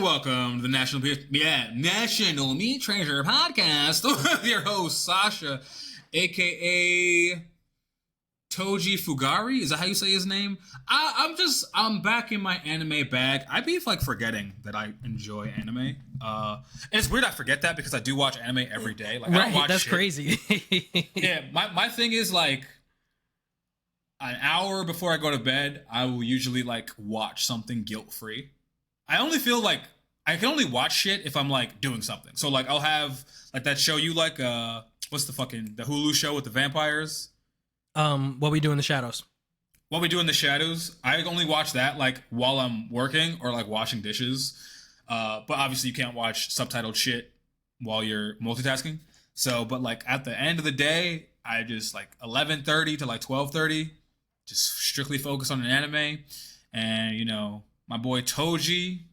welcome to the National Meat Treasure Podcast with your host Sasha, aka Toji Fugari. Is that how you say his name? I'm back in my anime bag. I be like forgetting that I enjoy anime. And it's weird I forget that because I do watch anime every day. Like, I don't watch that's shit. Crazy. Yeah, my thing is like an hour before I go to bed, I will usually like watch something guilt-free. I only feel like I can only watch shit if I'm like doing something. So like I'll have like that show you like what's the Hulu show with the vampires? What We Do in the Shadows. What We Do in the Shadows. I only watch that like while I'm working or like washing dishes. But obviously you can't watch subtitled shit while you're multitasking. So, but like at the end of the day, I just like 11:30 to like 12:30, just strictly focus on an anime. And you know, my boy Toji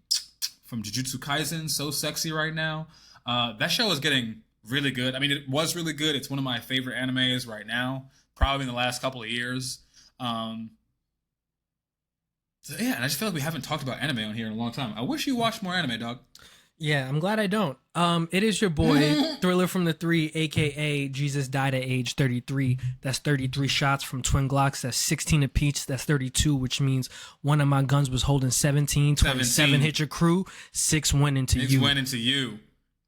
from Jujutsu Kaisen, so sexy right now. That show is getting really good. I mean, it was really good. It's one of my favorite animes right now, probably in the last couple of years. So yeah, and I just feel like we haven't talked about anime on here in a long time. I wish you watched more anime, dog. Yeah, I'm glad I don't. It is your boy, Thriller from the 3, aka Jesus died at age 33. That's 33 shots from twin Glocks. That's 16 apiece. That's 32, which means one of my guns was holding 17. 27 hit your crew. 6 went into you. 6 went into you.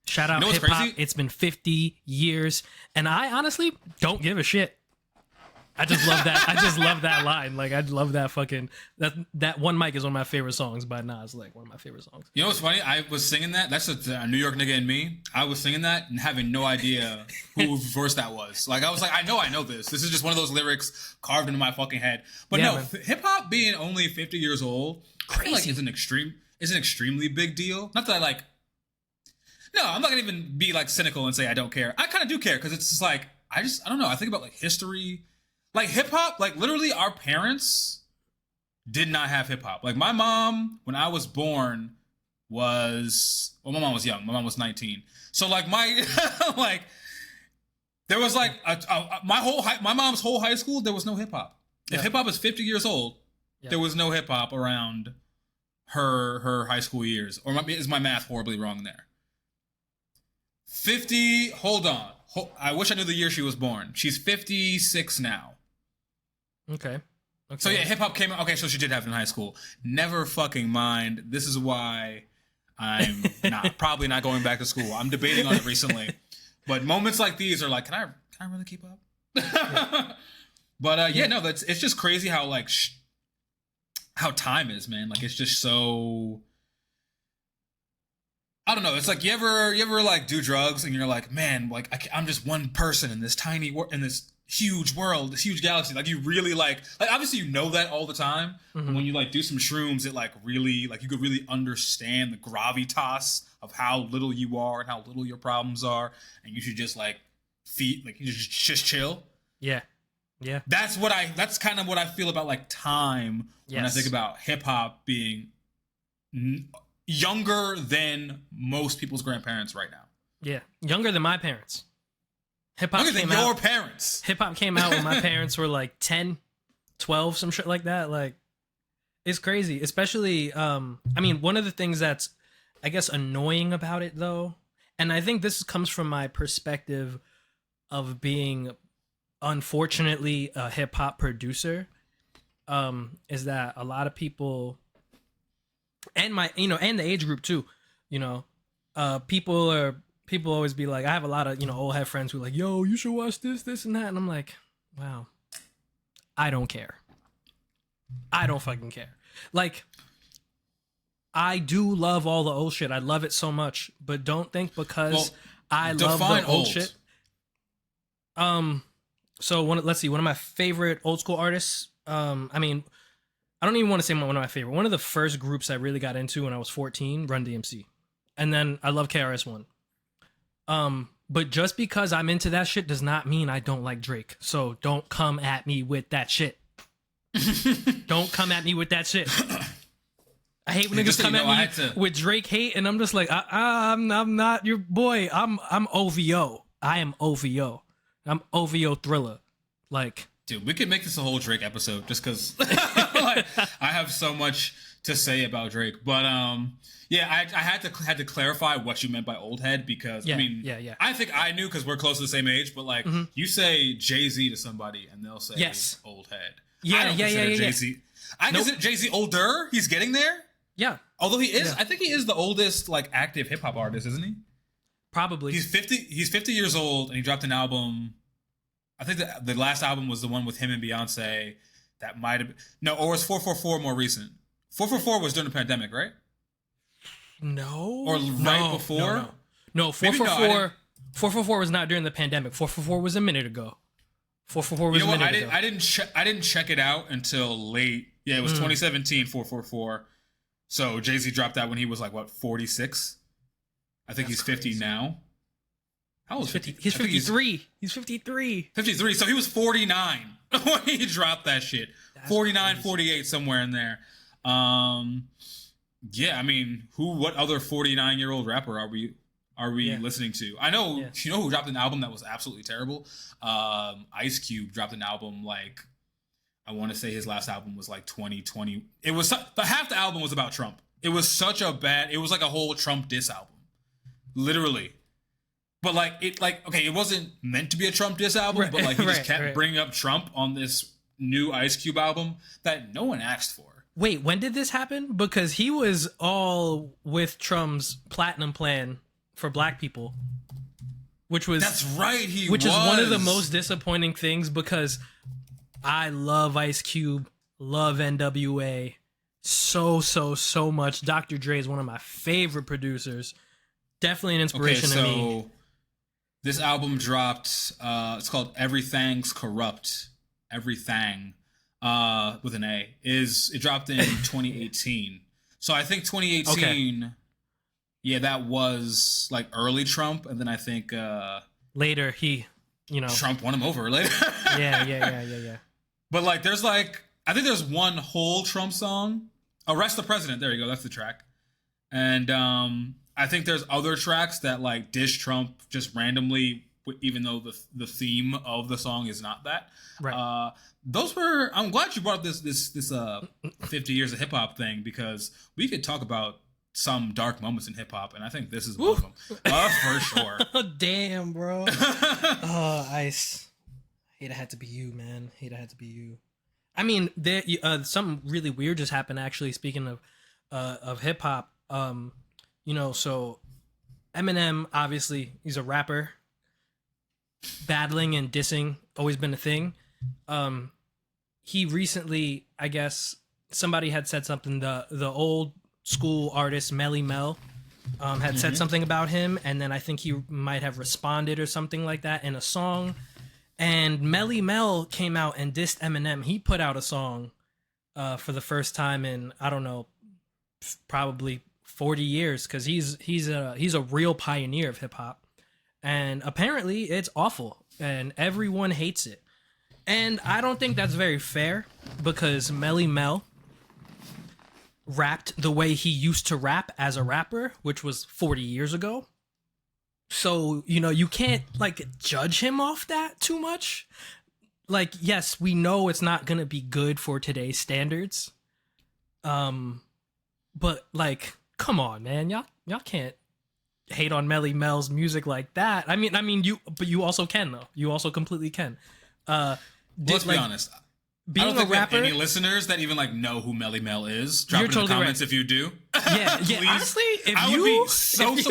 Shout out hip hop. It's been 50 years, and I honestly don't give a shit. I just love that. I just love that line. Like, I love that fucking that One Mic is one of my favorite songs by Nas. Like, one of my favorite songs. You know what's funny? I was singing that. That's a New York nigga in me. I was singing that and having no idea whose verse that was. Like, I was like, I know this. This is just one of those lyrics carved into my fucking head. But yeah, no, hip hop being only 50 years old, I feel like is an extremely big deal. Not that I like. No, I'm not gonna even be like cynical and say I don't care. I kind of do care because it's just like I don't know. I think about like history. Like hip hop, like literally our parents did not have hip hop. Like my mom, when I was born, my mom was young. My mom was 19. So like like there was like my mom's whole high school, there was no hip hop. If hip hop is 50 years old, there was no hip hop around her high school years. Or is my math horribly wrong there? 50, hold on. I wish I knew the year she was born. She's 56 now. Okay. So yeah, hip hop came out. Okay, so she did have it in high school. Never fucking mind. This is why I'm probably not going back to school. I'm debating on it recently. But moments like these are like, can I really keep up? Yeah. But no, it's just crazy how like how time is, man. Like it's just so. I don't know. It's like you ever like do drugs and you're like, man, like I'm just one person in this tiny in this huge world, this huge galaxy. Like you really like obviously you know that all the time. Mm-hmm. When you like do some shrooms, it like really like you could really understand the gravitas of how little you are and how little your problems are, and you should just like you just chill. Yeah. Yeah. That's kind of what I feel about like time when I think about hip hop being younger than most people's grandparents right now. Yeah, younger than my parents. Hip hop came out. Your parents. Hip hop came out when my parents were like 10, 12, some shit like that. Like, it's crazy. Especially, I mean, one of the things that's, I guess, annoying about it though, and I think this comes from my perspective of being, unfortunately, a hip hop producer, is that a lot of people. And and the age group too, people always be like, I have a lot of, old head friends who are like, yo, you should watch this and that. And I'm like, wow, I don't care. I don't fucking care. Like, I do love all the old shit. I love it so much, but don't think because I love the old shit. So let's see, one of my favorite old school artists, I don't even want to say one of my favorite. One of the first groups I really got into when I was 14, Run DMC. And then I love KRS-One. But just because I'm into that shit does not mean I don't like Drake. So don't come at me with that shit. Don't come at me with that shit. I hate when niggas come at me with Drake hate, and I'm just like, I'm not your boy. I'm OVO. I am OVO. I'm OVO Thriller. Like, dude, we could make this a whole Drake episode just because like, I have so much to say about Drake, but yeah, I had to clarify what you meant by old head because I mean, I think I knew because we're close to the same age, but like you say Jay-Z to somebody and they'll say old head. I don't consider Jay-Z. I consider Jay-Z older. He's getting there. Yeah, although he is, I think he is the oldest like active hip hop artist, isn't he? Probably. He's 50. He's 50 years old, and he dropped an album. I think the last album was the one with him and Beyonce. That might have been or was 444 more recent? 444 was during the pandemic, right? No. Or right before? No, 444. 444 was not during the pandemic. 444 was a minute ago. 444 was a minute ago. I didn't check it out until late. Yeah, it was 2017. 444. So Jay-Z dropped that when he was like what 46. I think he's 50 now. How old is 50? He's 53. He's 53. 53. So he was 49 when he dropped that shit. That's 49, crazy. 48, somewhere in there. Yeah, I mean, what other 49-year-old rapper are we listening to? I know, you know who dropped an album that was absolutely terrible? Ice Cube dropped an album like, I want to say his last album was like 2020. It was, half the album was about Trump. It was it was like a whole Trump diss album. Literally. But it wasn't meant to be a Trump diss album, but like he just kept bringing up Trump on this new Ice Cube album that no one asked for. Wait, when did this happen? Because he was all with Trump's platinum plan for black people, that's right. Which is one of the most disappointing things because I love Ice Cube, love NWA so much. Dr. Dre is one of my favorite producers. Definitely an inspiration to me. This album dropped. It's called Everything's Corrupt. Everything. With an A it dropped in 2018. So I think 2018 that was like early Trump, and then I think later Trump won him over later. yeah. But like there's I think there's one whole Trump song, Arrest the President, there you go, that's the track. And I think there's other tracks that like dish Trump just randomly, even though the theme of the song is not that. Right. I'm glad you brought up this 50 years of hip hop thing because we could talk about some dark moments in hip hop, and I think this is one of them. For sure. Damn, bro. Ice. Hate it had to be you, man. Hate it had to be you. I mean, there something really weird just happened actually. Speaking of hip hop, so Eminem, obviously, he's a rapper. Battling and dissing always been a thing. He recently, I guess, somebody had said something. The old school artist Melly Mel had said something about him, and then I think he might have responded or something like that in a song. And Melly Mel came out and dissed Eminem. He put out a song for the first time in, I don't know, probably 40 years because he's a real pioneer of hip hop. And apparently it's awful and everyone hates it. And I don't think that's very fair because Melly Mel rapped the way he used to rap as a rapper, which was 40 years ago. So, you can't judge him off that too much. Like, yes, we know it's not going to be good for today's standards. But come on, man. Y'all can't hate on Melly Mel's music like that. I mean, you also can though. You also completely can. Let's be honest. I don't think we have any listeners that even know who Melly Mel is. Drop it in the comments if you do. Yeah. Honestly, if you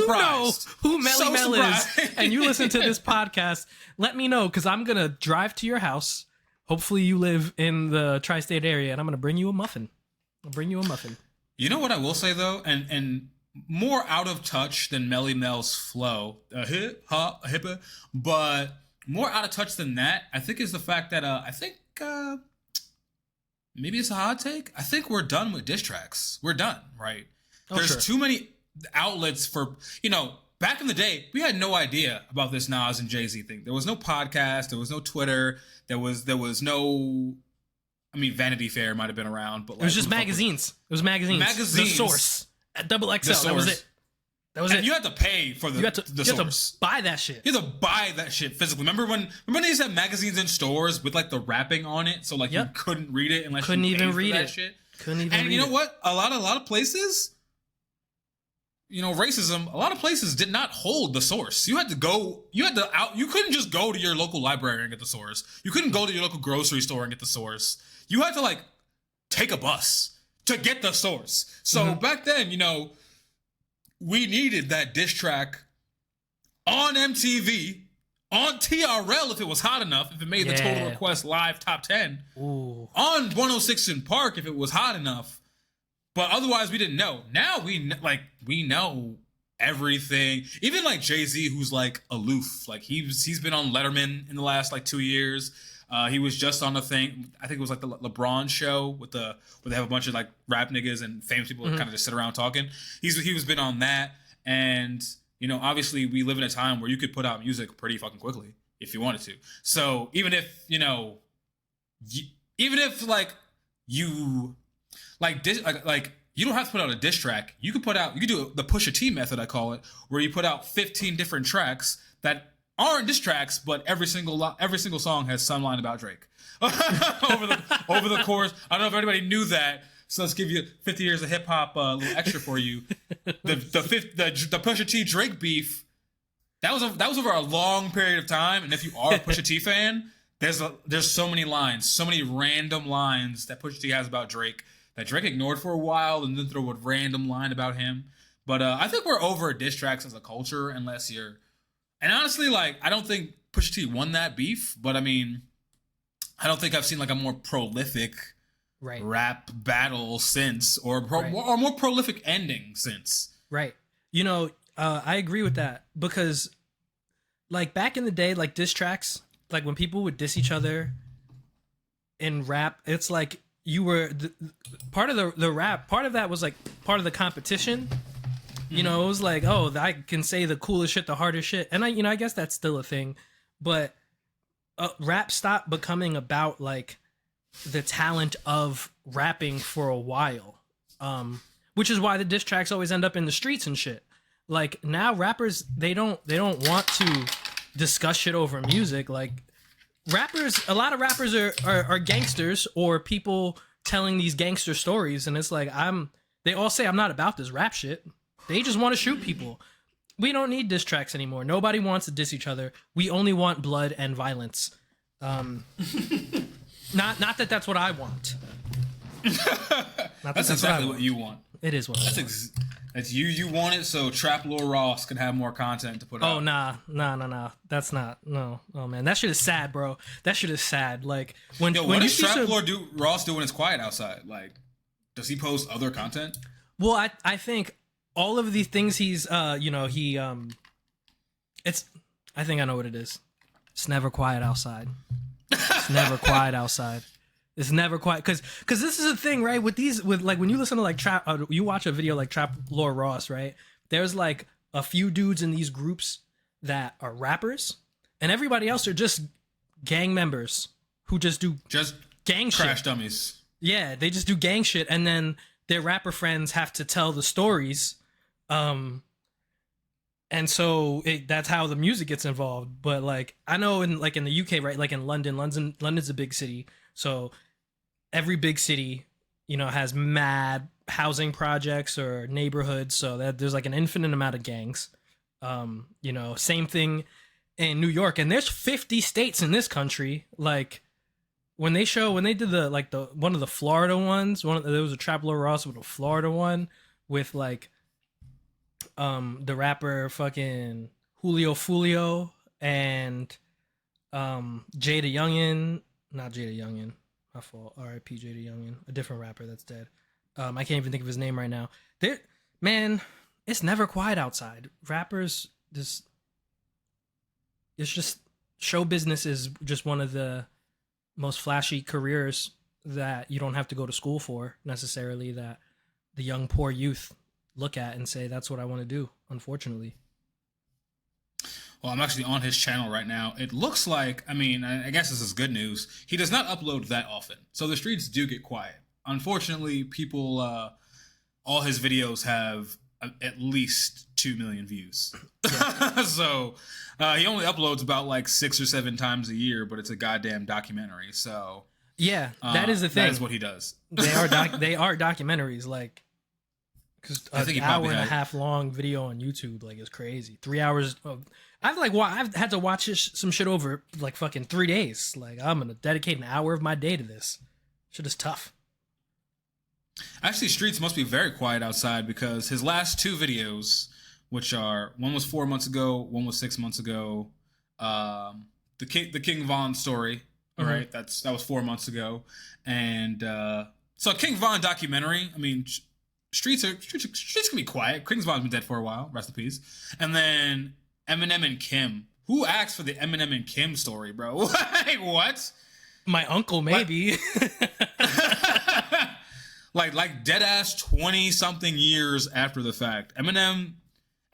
know who Melly Mel is and you listen to this podcast, let me know because I'm gonna drive to your house. Hopefully, you live in the tri-state area, and I'm gonna bring you a muffin. You know what I will say though, and more out of touch than Melly Mel's flow, hippa, but more out of touch than that, I think is the fact that maybe it's a hot take. I think we're done with diss tracks. We're done, right? There's too many outlets for, back in the day, we had no idea about this Nas and Jay-Z thing. There was no podcast. There was no Twitter. There was no, Vanity Fair might have been around, but it was just magazines. It was magazines. The Source at XXL. That was it. And you had to pay for the Source. You had to buy that shit. You had to buy that shit physically. Remember when they used to have magazines in stores with the wrapping on it, so you couldn't read it unless couldn't you even paid read for that it. shit. Couldn't even. And you know what? A lot of places, racism. A lot of places did not hold the source. You had to go. You couldn't just go to your local library and get the source. You couldn't go to your local grocery store and get the source. You had to take a bus to get the source. So back then, we needed that diss track on MTV, on TRL if it was hot enough, if it made the Total Request Live Top 10, on 106 in Park if it was hot enough, but otherwise we didn't know. Now we know everything. Even Jay-Z, who's aloof, he's been on Letterman in the last 2 years. He was just on the thing, I think it was the LeBron show where they have a bunch of rap niggas and famous people that kind of just sit around talking. He was been on that, and obviously we live in a time where you could put out music pretty fucking quickly if you wanted to. So even if you don't have to put out a diss track, you could do the Pusha T method, I call it, where you put out 15 different tracks that aren't diss tracks, but every single song has some line about Drake over the course. I don't know if anybody knew that. So let's give you 50 years of hip hop, a little extra for you. The Pusha T Drake beef, that was over a long period of time. And if you are a Pusha T fan, there's so many lines, so many random lines that Pusha T has about Drake that Drake ignored for a while, and then throw a random line about him. But I think we're over diss tracks as a culture, unless you're. And honestly, I don't think Pusha T won that beef, but I mean, I don't think I've seen a more prolific. Right. Rap battle since, or more prolific ending since. Right. I agree with that, because back in the day, diss tracks, when people would diss each other in rap, it's you were part of the rap. Part of that was part of the competition. It was I can say the coolest shit, the hardest shit, and I guess that's still a thing, but rap stopped becoming about the talent of rapping for a while, which is why the diss tracks always end up in the streets and shit. Now rappers, they don't want to discuss shit over music. A lot of rappers are gangsters or people telling these gangster stories, and it's they all say I'm not about this rap shit. They just want to shoot people. We don't need diss tracks anymore. Nobody wants to diss each other. We only want blood and violence. Not that that's what I want. That's exactly what you want. It is what I want. That's you. You want it so Trap Lord Ross can have more content to put out. Oh, nah. That's not. No. Oh, man. That shit is sad, bro. That shit is sad. When what does Trap Lord Ross do when it's quiet outside? Does he post other content? Well, I think all of these things he's, I think I know what it is. It's never quiet outside. It's never quiet outside. It's never quiet because this is a thing, right? When you listen to trap, you watch a video like Trap Lord Ross, right? There's a few dudes in these groups that are rappers, and everybody else are just gang members who just do gang shit. Crash dummies. Yeah, they just do gang shit, and then their rapper friends have to tell the stories. And so that's how the music gets involved. But I know in the UK, right? In London's a big city. So every big city, has mad housing projects or neighborhoods. So that there's an infinite amount of gangs. Same thing in New York. And there's 50 states in this country. When they did the one of the Florida ones, there was a Trap Lord Ross with a Florida one with the rapper fucking Julio Fulio and Jada Youngin, not Jada Youngin, my fault, R.I.P. Jada Youngin, a different rapper that's dead. I can't even think of his name right now. Man, it's never quiet outside. Rappers, it's just, show business is just one of the most flashy careers that you don't have to go to school for necessarily, that the young poor youth look at and say, that's what I want to do, unfortunately. Well, I'm actually on his channel right now. It looks like, I guess this is good news. He does not upload that often. So the streets do get quiet. Unfortunately, people, all his videos have at least 2 million views. Yeah. So he only uploads about 6 or 7 times a year, but it's a goddamn documentary. So Yeah, that is the thing. That is what he does. They are documentaries, like, because an hour and a half long video on YouTube, like, is crazy. 3 hours of, I've had to watch some shit over like fucking 3 days. Like, I'm gonna dedicate an hour of my day to this. Shit is tough. Actually, streets must be very quiet outside because his last 2 videos, which are, one was 4 months ago, one was 6 months ago. The King Von story, all right, that was 4 months ago, and so King Von documentary. I mean, streets can be quiet. King Von's been dead for a while, rest in peace. And then Eminem and Kim. Who asked for the Eminem and Kim story, bro? Like, what? My uncle, maybe. like dead ass 20 something years after the fact. Eminem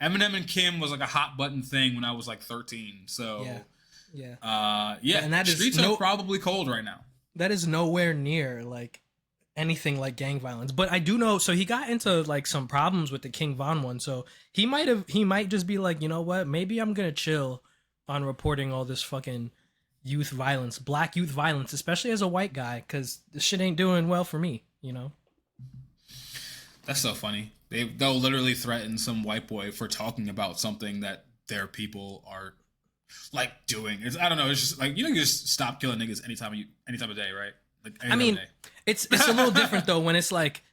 and Kim was like a hot button thing when I was like 13. So yeah. And that streets are probably cold right now. That is nowhere near like anything like gang violence. But I do know, so he got into like some problems with the King Von one. So he might just be like, you know what? Maybe I'm gonna chill on reporting all this fucking youth violence, black youth violence, especially as a white guy, because this shit ain't doing well for me, you know? That's so funny. They'll literally threaten some white boy for talking about something that their people are like doing. I don't know. It's just like, you just stop killing niggas any time of day, right? Like, I mean, it's a little different though when it's like,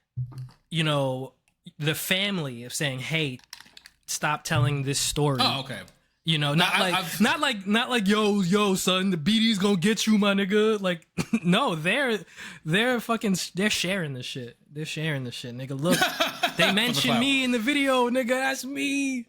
you know, the family of saying, "Hey, stop telling this story." Oh, okay. You know, not like yo son, the BD's gonna get you, my nigga. Like, no, they're sharing this shit. They're sharing this shit, nigga. Look, they mentioned me in the video, nigga. That's me.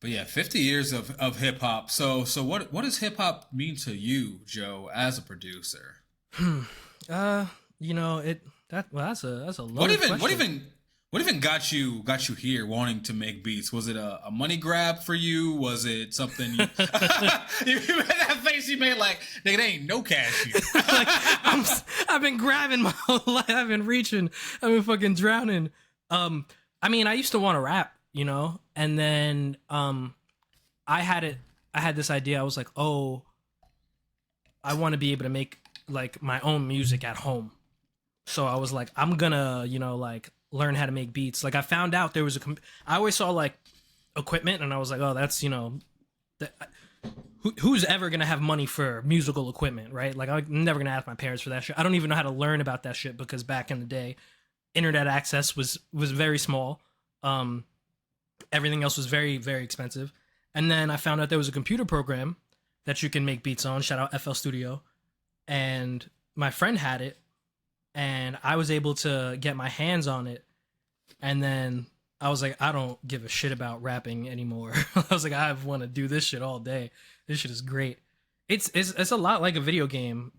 But yeah, 50 years of hip hop. So what does hip hop mean to you, Joe, as a producer? You know, that's a loaded question. What even got you here wanting to make beats? Was it a money grab for you? Was it something you that face you made like, nigga, there ain't no cash here. Like, I've been grabbing my whole life. I've been reaching. I've been fucking drowning. I mean, I used to want to rap, you know? And then I had this idea. I was like, oh, I want to be able to make like my own music at home. So I was like, I'm gonna, you know, like learn how to make beats. Like I found out there was I always saw like equipment and I was like, oh, that's, you know, who's ever gonna have money for musical equipment, right? Like I'm never gonna ask my parents for that shit. I don't even know how to learn about that shit because back in the day, internet access was very small. Everything else was very, very expensive. And then I found out there was a computer program that you can make beats on. Shout out FL Studio. And my friend had it. And I was able to get my hands on it. And then I was like, I don't give a shit about rapping anymore. I was like, I want to do this shit all day. This shit is great. It's a lot like a video game,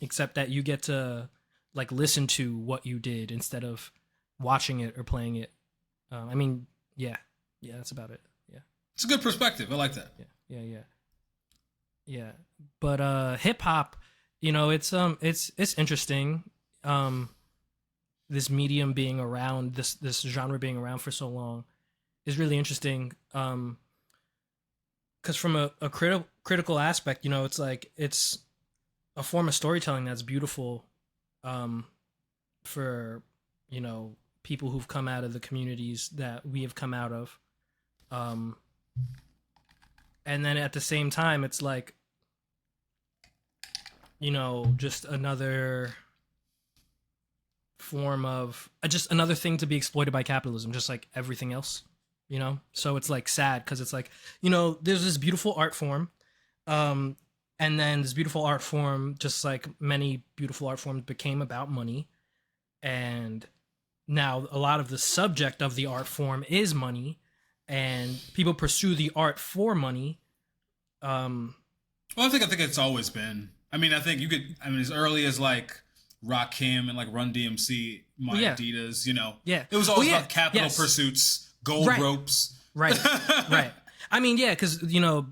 except that you get to like listen to what you did instead of watching it or playing it. I mean, yeah, that's about it. Yeah, it's a good perspective. I like that. Yeah. But hip hop, you know, it's interesting. This medium being around, this genre being around for so long is really interesting. Because from a critical aspect, you know, it's like it's a form of storytelling that's beautiful. For, you know, people who've come out of the communities that we have come out of. And then at the same time, it's like, you know, just another form of just another thing to be exploited by capitalism, just like everything else, you know? So it's like sad because it's like, you know, there's this beautiful art form. And then this beautiful art form, just like many beautiful art forms, became about money. And now a lot of the subject of the art form is money, and people pursue the art for money. Well, I think it's always been. I mean, I think as early as like Rakim and like Run DMC, Adidas, you know, it was always about capital pursuits, gold ropes. Right. I mean, yeah, because, you know,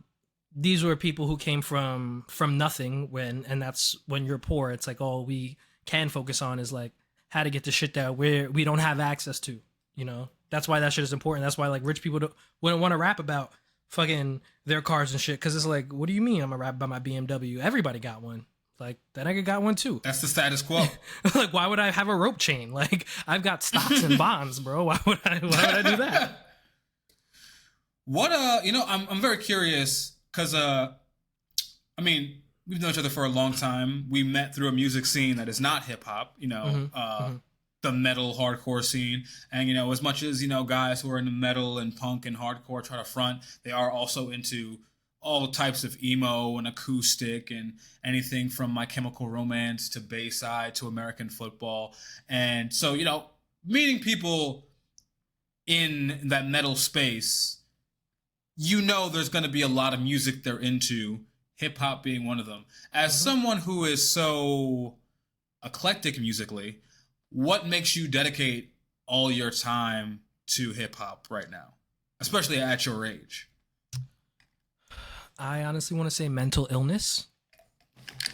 these were people who came from nothing and that's when you're poor. It's like all we can focus on is like how to get the shit that we don't have access to, you know? That's why that shit is important. That's why like rich people wouldn't want to rap about fucking their cars and shit. Because it's like, what do you mean I'm gonna rap about my BMW? Everybody got one. Like, that nigga got one too. That's the status quo. Like, why would I have a rope chain? Like, I've got stocks and bonds, bro. Why would I do that? What I'm very curious because I mean, we've known each other for a long time. We met through a music scene that is not hip hop, the metal hardcore scene. And as much as guys who are into metal and punk and hardcore try to front, they are also into all types of emo and acoustic and anything from My Chemical Romance to Bayside to American football. And so, meeting people in that metal space, there's going to be a lot of music they're into, hip hop being one of them. As someone who is so eclectic musically, what makes you dedicate all your time to hip hop right now, especially at your age? I honestly want to say mental illness.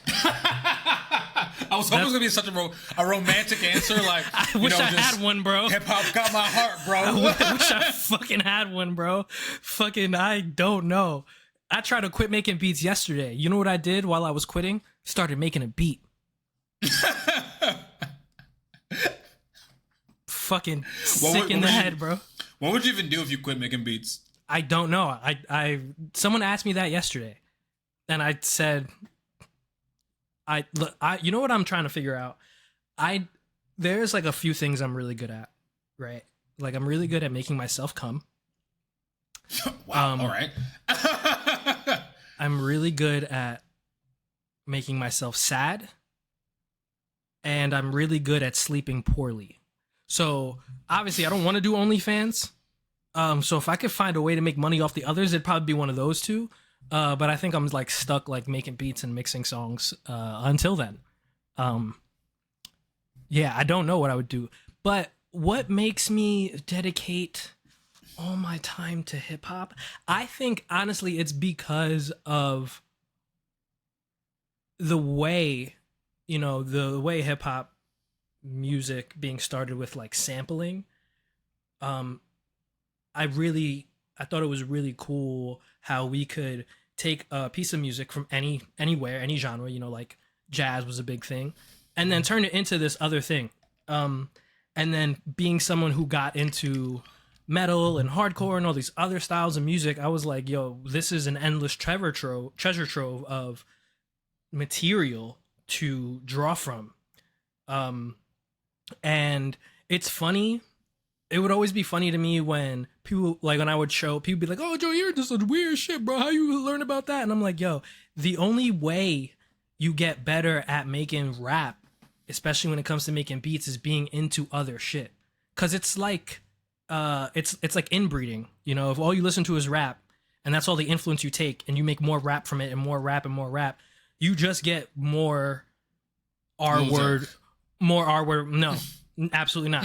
I was hoping it was gonna be such a romantic answer. Like, I wish I had one, bro. Hip hop got my heart, bro. I wish I fucking had one, bro. Fucking, I don't know. I tried to quit making beats yesterday. You know what I did while I was quitting? Started making a beat. Fucking sick in the head, bro. What would you even do if you quit making beats? I don't know. Someone asked me that yesterday, and I said, you know what I'm trying to figure out? There's like a few things I'm really good at, right? Like, I'm really good at making myself come. Wow. All right. I'm really good at making myself sad, and I'm really good at sleeping poorly. So obviously I don't want to do OnlyFans. So if I could find a way to make money off the others, it'd probably be one of those two. But I think I'm like stuck like making beats and mixing songs until then. Yeah, I don't know what I would do. But what makes me dedicate all my time to hip hop? I think honestly it's because of the way, the way hip hop music being started with like sampling. I thought it was really cool how we could take a piece of music from anywhere, any genre, like jazz was a big thing, and then turn it into this other thing. And then being someone who got into metal and hardcore and all these other styles of music, I was like, yo, this is an endless treasure trove of material to draw from. And it's funny. It would always be funny to me when people, like when I would show, people be like, oh, Joe, you're just such weird shit, bro. How you learn about that? And I'm like, yo, the only way you get better at making rap, especially when it comes to making beats, is being into other shit. Cause it's like, it's like inbreeding, if all you listen to is rap and that's all the influence you take and you make more rap from it and more rap and more rap, you just get more R word. No, absolutely not.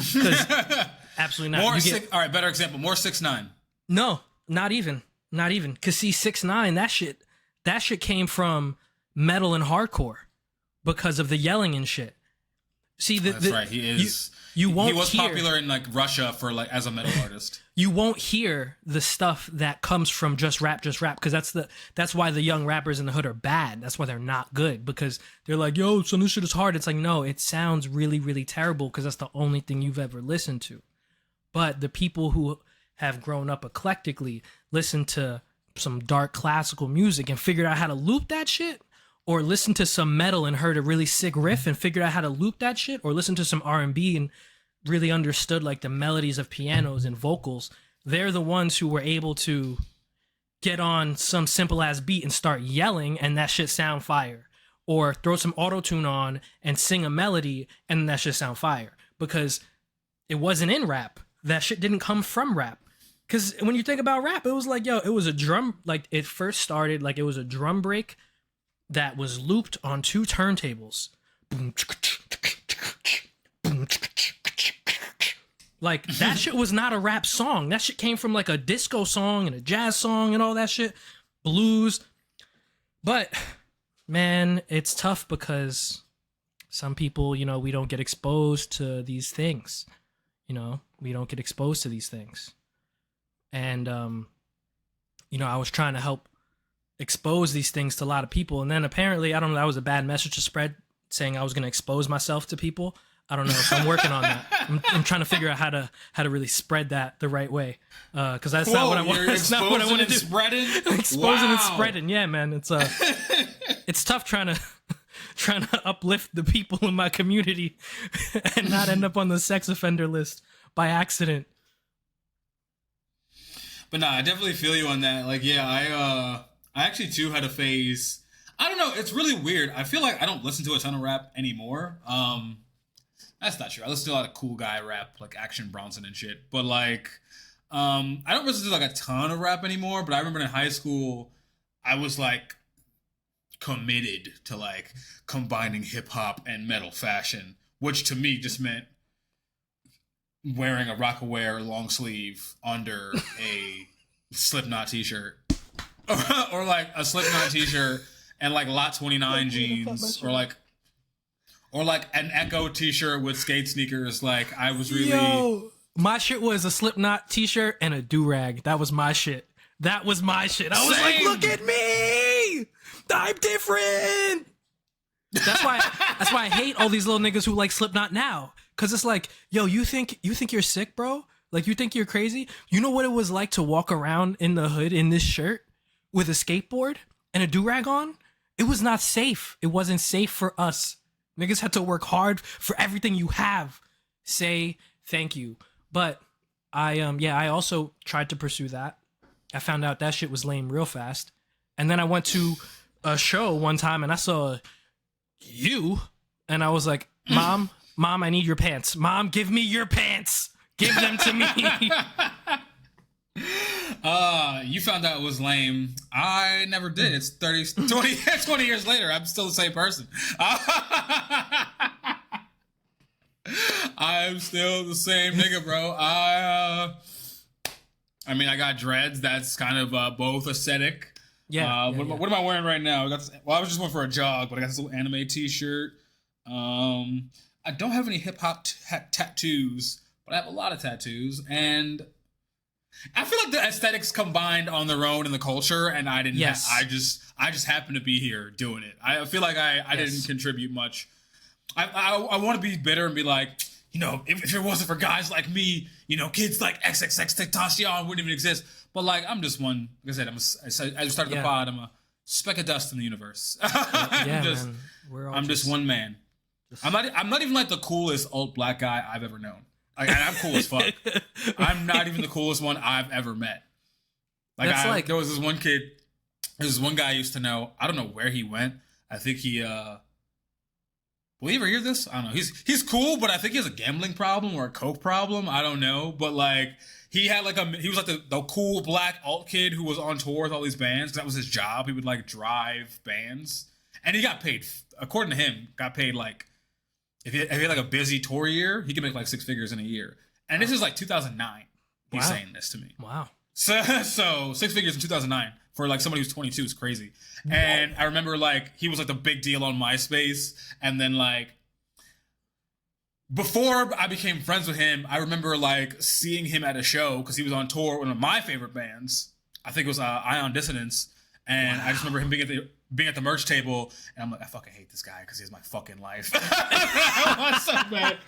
Absolutely not. All right, better example. More 6ix9ine. No, not even. Cause see, 6ix9ine, that shit came from metal and hardcore because of the yelling and shit. See, that's right. He is. He was popular in like Russia for like as a metal artist. You won't hear the stuff that comes from just rap, because that's why the young rappers in the hood are bad. That's why they're not good, because they're like, yo, so this shit is hard. It's like, no, it sounds really, really terrible because that's the only thing you've ever listened to. But the people who have grown up eclectically listen to some dark classical music and figured out how to loop that shit, or listen to some metal and heard a really sick riff and figured out how to loop that shit, or listen to some R&B and really understood like the melodies of pianos and vocals. They're the ones who were able to get on some simple ass beat and start yelling and that shit sound fire, or throw some auto-tune on and sing a melody and that shit sound fire, because it wasn't in rap. That shit didn't come from rap. Because when you think about rap, it was like, yo, it was a drum, like it first started like it was a drum break that was looped on two turntables. Like, that shit was not a rap song. That shit came from like a disco song and a jazz song and all that shit. Blues. But, man, it's tough because some people, we don't get exposed to these things. We don't get exposed to these things. And I was trying to help expose these things to a lot of people. And then apparently, I don't know, that was a bad message to spread, saying I was going to expose myself to people. I don't know if I'm working on that. I'm trying to figure out how to really spread that the right way. Because that's not what I want. That's not what I want to do. Spreading? Exposing and spreading. Yeah, man. It's tough trying to uplift the people in my community and not end up on the sex offender list by accident. But nah, I definitely feel you on that. Like, yeah, I actually too had a phase. I don't know. It's really weird. I feel like I don't listen to a ton of rap anymore. That's not true. I listen to a lot of cool guy rap, like Action Bronson and shit. But like, I don't listen to like a ton of rap anymore. But I remember in high school, I was like committed to like combining hip hop and metal fashion, which to me just meant wearing a Rocawear long sleeve under a Slipknot t-shirt, or like a Slipknot t-shirt and like Lot 29 jeans, or like an Echo t-shirt with skate sneakers. Like I was really. Yo, my shit was a Slipknot t-shirt and a do-rag. That was my shit. I was like, look at me, I'm different. That's why I hate all these little niggas who like Slipknot now. Cause it's like, yo, you think you're sick, bro? Like you think you're crazy? You know what it was like to walk around in the hood in this shirt with a skateboard and a do-rag on? It was not safe. It wasn't safe for us. Niggas had to work hard for everything you have. Say thank you. But I also tried to pursue that. I found out that shit was lame real fast. And then I went to a show one time and I saw you and I was like, Mom, I need your pants. Mom, give me your pants. Give them to me. You found out it was lame. I never did. It's 20 years later. I'm still the same person. I'm still the same nigga, bro. I mean, I got dreads. That's kind of both aesthetic. Yeah. What am I wearing right now? I was just going for a jog, but I got this little anime t-shirt. I don't have any hip hop tattoos, but I have a lot of tattoos, and I feel like the aesthetics combined on their own in the culture, and I didn't. Yes. I just happened to be here doing it. I feel like I didn't contribute much. I want to be bitter and be like, if it wasn't for guys like me, kids like XXXTentacion wouldn't even exist. But like, I'm just one. Like I said, I just started the pod. I'm a speck of dust in the universe. Man. I'm just one man. I'm not even like the coolest old black guy I've ever known. Like, I'm cool as fuck. I'm not even the coolest one I've ever met. There was this one kid, there's this one guy I used to know. I don't know where he went. I think he will you ever hear this? I don't know. He's cool, but I think he has a gambling problem or a coke problem. I don't know. But like he was like the cool black alt kid who was on tour with all these bands. That was his job. He would like drive bands. And he got paid, according to him, like if he had like a busy tour year, he could make like 6 figures in a year. And this is like 2009. He's saying this to me. Wow. So 6 figures in 2009 for like somebody who's 22 is crazy. And I remember like he was like the big deal on MySpace. And then like before I became friends with him, I remember like seeing him at a show because he was on tour with one of my favorite bands. I think it was Ion Dissonance. And I just remember him being at the merch table, and I'm like, I fucking hate this guy because he's my fucking life. I want so bad.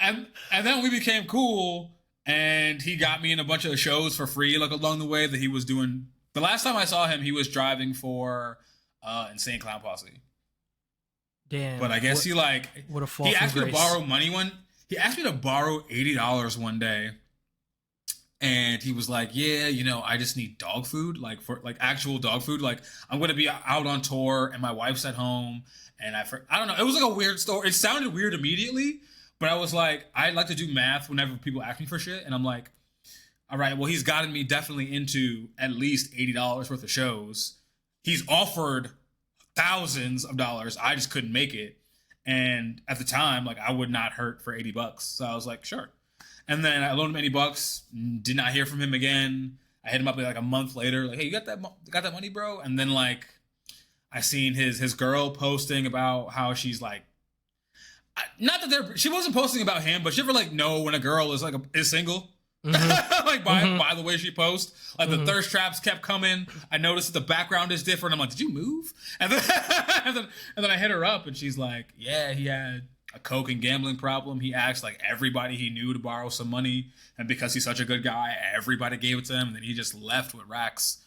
And then we became cool, and he got me in a bunch of shows for free, like along the way that he was doing. The last time I saw him, he was driving for Insane Clown Posse. Damn. But I guess he asked me to borrow money he asked me to borrow $80 one day. And he was like, yeah, I just need dog food, like for like actual dog food. Like I'm going to be out on tour and my wife's at home. And I don't know. It was like a weird story. It sounded weird immediately, but I was like, I like to do math whenever people ask me for shit. And I'm like, all right, well, he's gotten me definitely into at least $80 worth of shows. He's offered thousands of dollars. I just couldn't make it. And at the time, like I would not hurt for $80. So I was like, sure. And then I loaned him $80, did not hear from him again. I hit him up like a month later, like, hey, you got that money, bro? And then like I seen his girl posting about how she's like, not that she wasn't posting about him, but she ever like know when a girl is like is single. Like by the way she posts, like the thirst traps kept coming. I noticed the background is different. I'm like, did you move? And then and then I hit her up and she's like, yeah, he had a coke and gambling problem. He asked like everybody he knew to borrow some money, and because he's such a good guy, everybody gave it to him, and then he just left with racks.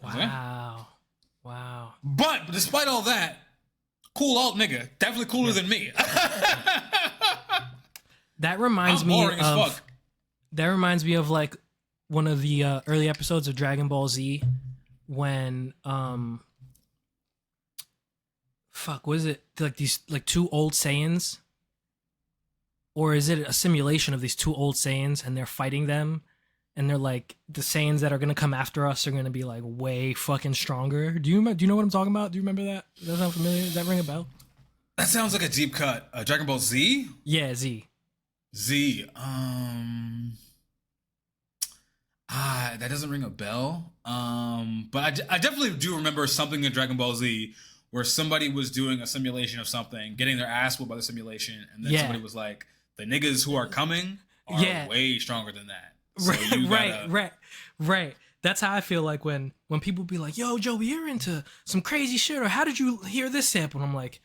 Wow. Wow. But despite all that, cool alt nigga, definitely cooler than me. That reminds me boring as fuck. That reminds me of like one of the early episodes of Dragon Ball Z when was it like these like two old Saiyans? Or is it a simulation of these two old Saiyans and they're fighting them? And they're like, the Saiyans that are gonna come after us are gonna be like way fucking stronger. Do you know what I'm talking about? Do you remember that? Does that sound familiar? Does that ring a bell? That sounds like a deep cut. Dragon Ball Z? Yeah, Z. That doesn't ring a bell. But I definitely do remember something in Dragon Ball Z where somebody was doing a simulation of something, getting their ass whooped by the simulation, and then somebody was like, the niggas who are coming are way stronger than that. So right. That's how I feel like when people be like, yo, Joey, you're into some crazy shit, or how did you hear this sample? And I'm like,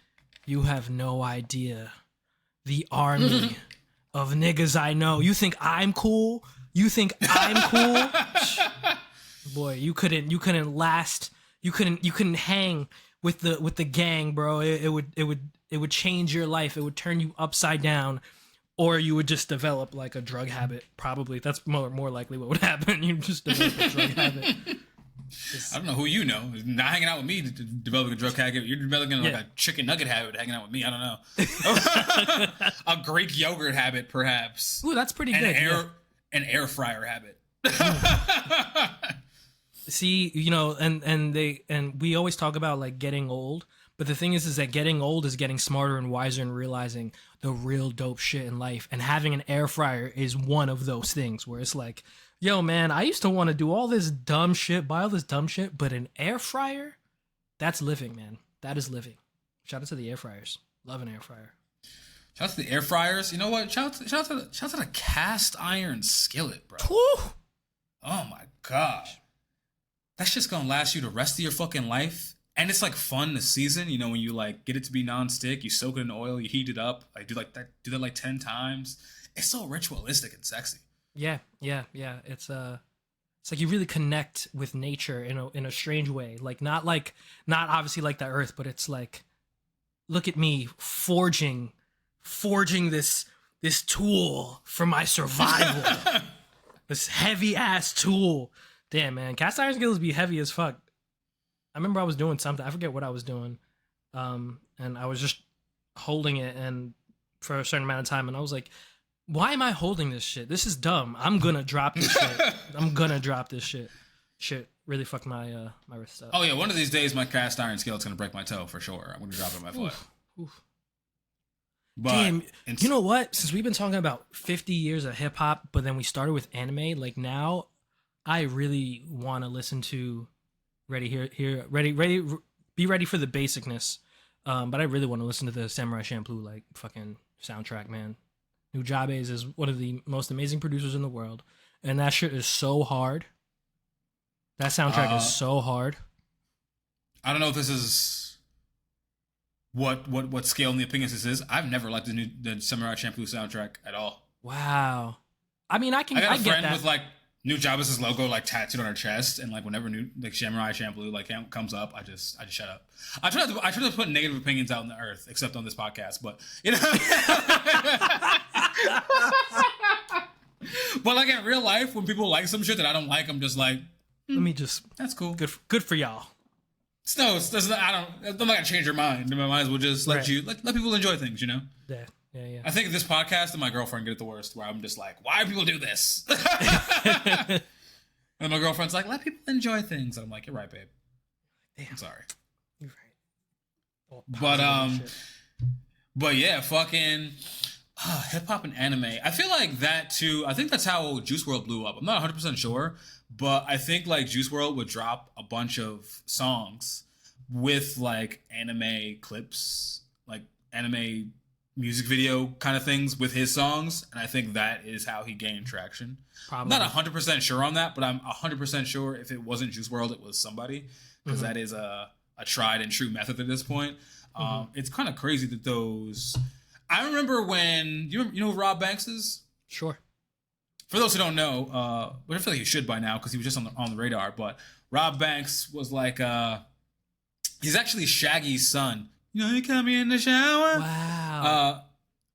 you have no idea the army of niggas I know. You think I'm cool? You think I'm cool? Boy, you couldn't last. You couldn't hang with the gang, bro. It would change your life. It would turn you upside down. Or you would just develop like a drug habit. Probably that's more likely what would happen. You just develop a drug habit. I don't know who you know. Not hanging out with me, developing a drug habit. You're developing like a chicken nugget habit hanging out with me. I don't know. A Greek yogurt habit, perhaps. Ooh, that's pretty good. An air fryer habit. See, you know, and we always talk about like getting old. But the thing is that getting old is getting smarter and wiser and realizing the real dope shit in life. And having an air fryer is one of those things where it's like, yo, man, I used to want to do all this dumb shit, buy all this dumb shit, but an air fryer, that's living, man. That is living. Shout out to the air fryers. Love an air fryer. Shout out to the air fryers. You know what? Shout out to the cast iron skillet, bro. Woo! Oh my god. That shit's gonna last you the rest of your fucking life. And it's like fun this season, you know, when you like get it to be non-stick, you soak it in oil, you heat it up, like do that like 10 times. It's so ritualistic and sexy. Yeah. It's like you really connect with nature in a strange way. Like not obviously like the earth, but it's like, look at me forging this tool for my survival. This heavy ass tool. Damn, man, cast iron skills be heavy as fuck. I remember I was doing something. I forget what I was doing. And I was just holding it and for a certain amount of time. And I was like, why am I holding this shit? This is dumb. I'm going to drop this shit. Shit really fucked my my wrist up. Oh, yeah. One of these days, my cast iron skillet's going to break my toe for sure. I'm going to drop it on my foot. Oof. But damn, you know what? Since we've been talking about 50 years of hip hop, but then we started with anime, like now I really want to listen to ready, be ready for the basicness. But I really want to listen to the Samurai Champloo like fucking soundtrack, man. Nujabes is one of the most amazing producers in the world, and that shit is so hard. That soundtrack is so hard. I don't know if this is what scale in the opinions this is. I've never liked the Samurai Champloo soundtrack at all. Wow. I mean, I got a friend with like Nujabes' logo like tattooed on her chest, and like whenever Samurai Champloo like comes up, I just shut up. I try to put negative opinions out in the earth, except on this podcast, but you know. But like in real life, when people like some shit that I don't like, I'm just like, let me just. That's cool. Good for y'all. I'm not gonna change your mind. I might as well just let people enjoy things, you know. Yeah. I think this podcast and my girlfriend get it the worst, where I'm just like, why do people do this? And my girlfriend's like, let people enjoy things. And I'm like, you're right, babe. Damn. I'm sorry. You're right. But yeah, fucking hip hop and anime. I feel like that too. I think that's how Juice WRLD blew up. I'm not 100% sure, but I think like Juice WRLD would drop a bunch of songs with like anime clips, like anime music video kind of things with his songs, and I think that is how he gained traction. Probably. I'm not 100% sure on that, but I'm 100% sure if it wasn't Juice WRLD, it was somebody, because that is a tried and true method at this point. It's kind of crazy that those. I remember when you know who Rob Banks is. Sure. For those who don't know, but I feel like you should by now because he was just on the radar. But Rob Banks was like, he's actually Shaggy's son. You know, he caught me in the shower. Wow.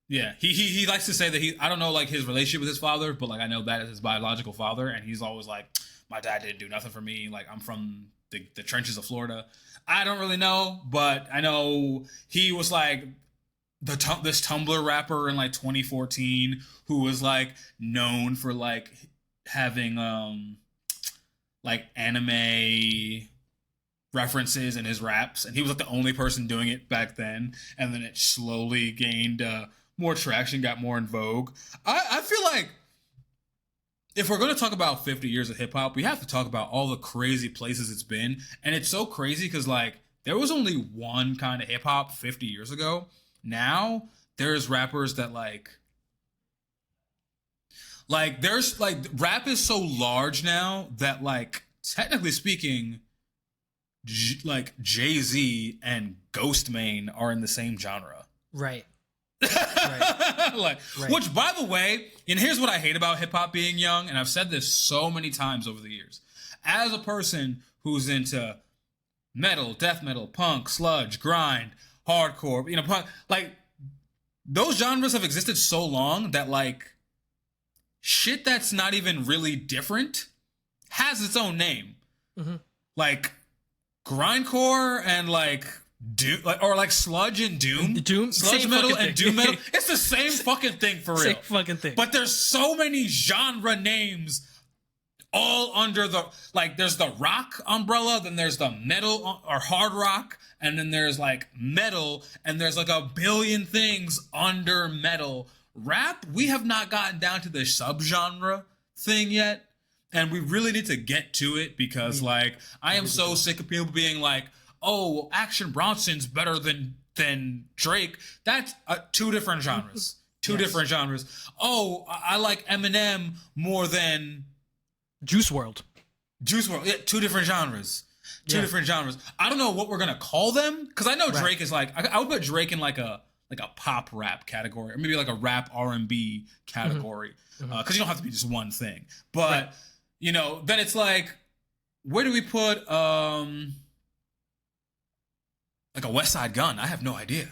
Yeah, he likes to say that I don't know like his relationship with his father, but like I know that is his biological father, and he's always like, my dad didn't do nothing for me. Like I'm from the trenches of Florida. I don't really know, but I know he was like this Tumblr rapper in like 2014 who was like known for like having like anime references in his raps, and he was like the only person doing it back then, and then it slowly gained more traction, got more in vogue. I feel like if we're going to talk about 50 years of hip-hop, we have to talk about all the crazy places it's been, and it's so crazy because like there was only one kind of hip-hop 50 years ago. Now there's rappers that like there's like rap is so large now that like technically speaking like Jay-Z and Ghostmane are in the same genre. Right. Right. Which, by the way, and here's what I hate about hip-hop being young, and I've said this so many times over the years. As a person who's into metal, death metal, punk, sludge, grind, hardcore, punk, like, those genres have existed so long that, like, shit that's not even really different has its own name. Mm-hmm. Like, grindcore and, like, or like sludge and doom, sludge metal and doom metal. It's the same fucking thing for real. Same fucking thing. But there's so many genre names all under the like. There's the rock umbrella, then there's the metal or hard rock, and then there's like metal, and there's like a billion things under metal. Rap, we have not gotten down to the subgenre thing yet, and we really need to get to it because like I am so sick of people being like, oh, well, Action Bronson's better than Drake. That's two different genres. Different genres. Oh, I like Eminem more than Juice WRLD. Yeah, two different genres. Different genres. I don't know what we're gonna call them because I know Drake is like I would put Drake in like a pop rap category or maybe like a rap R&B category because you don't have to be just one thing. But then it's like, where do we put like a West Side Gun? I have no idea.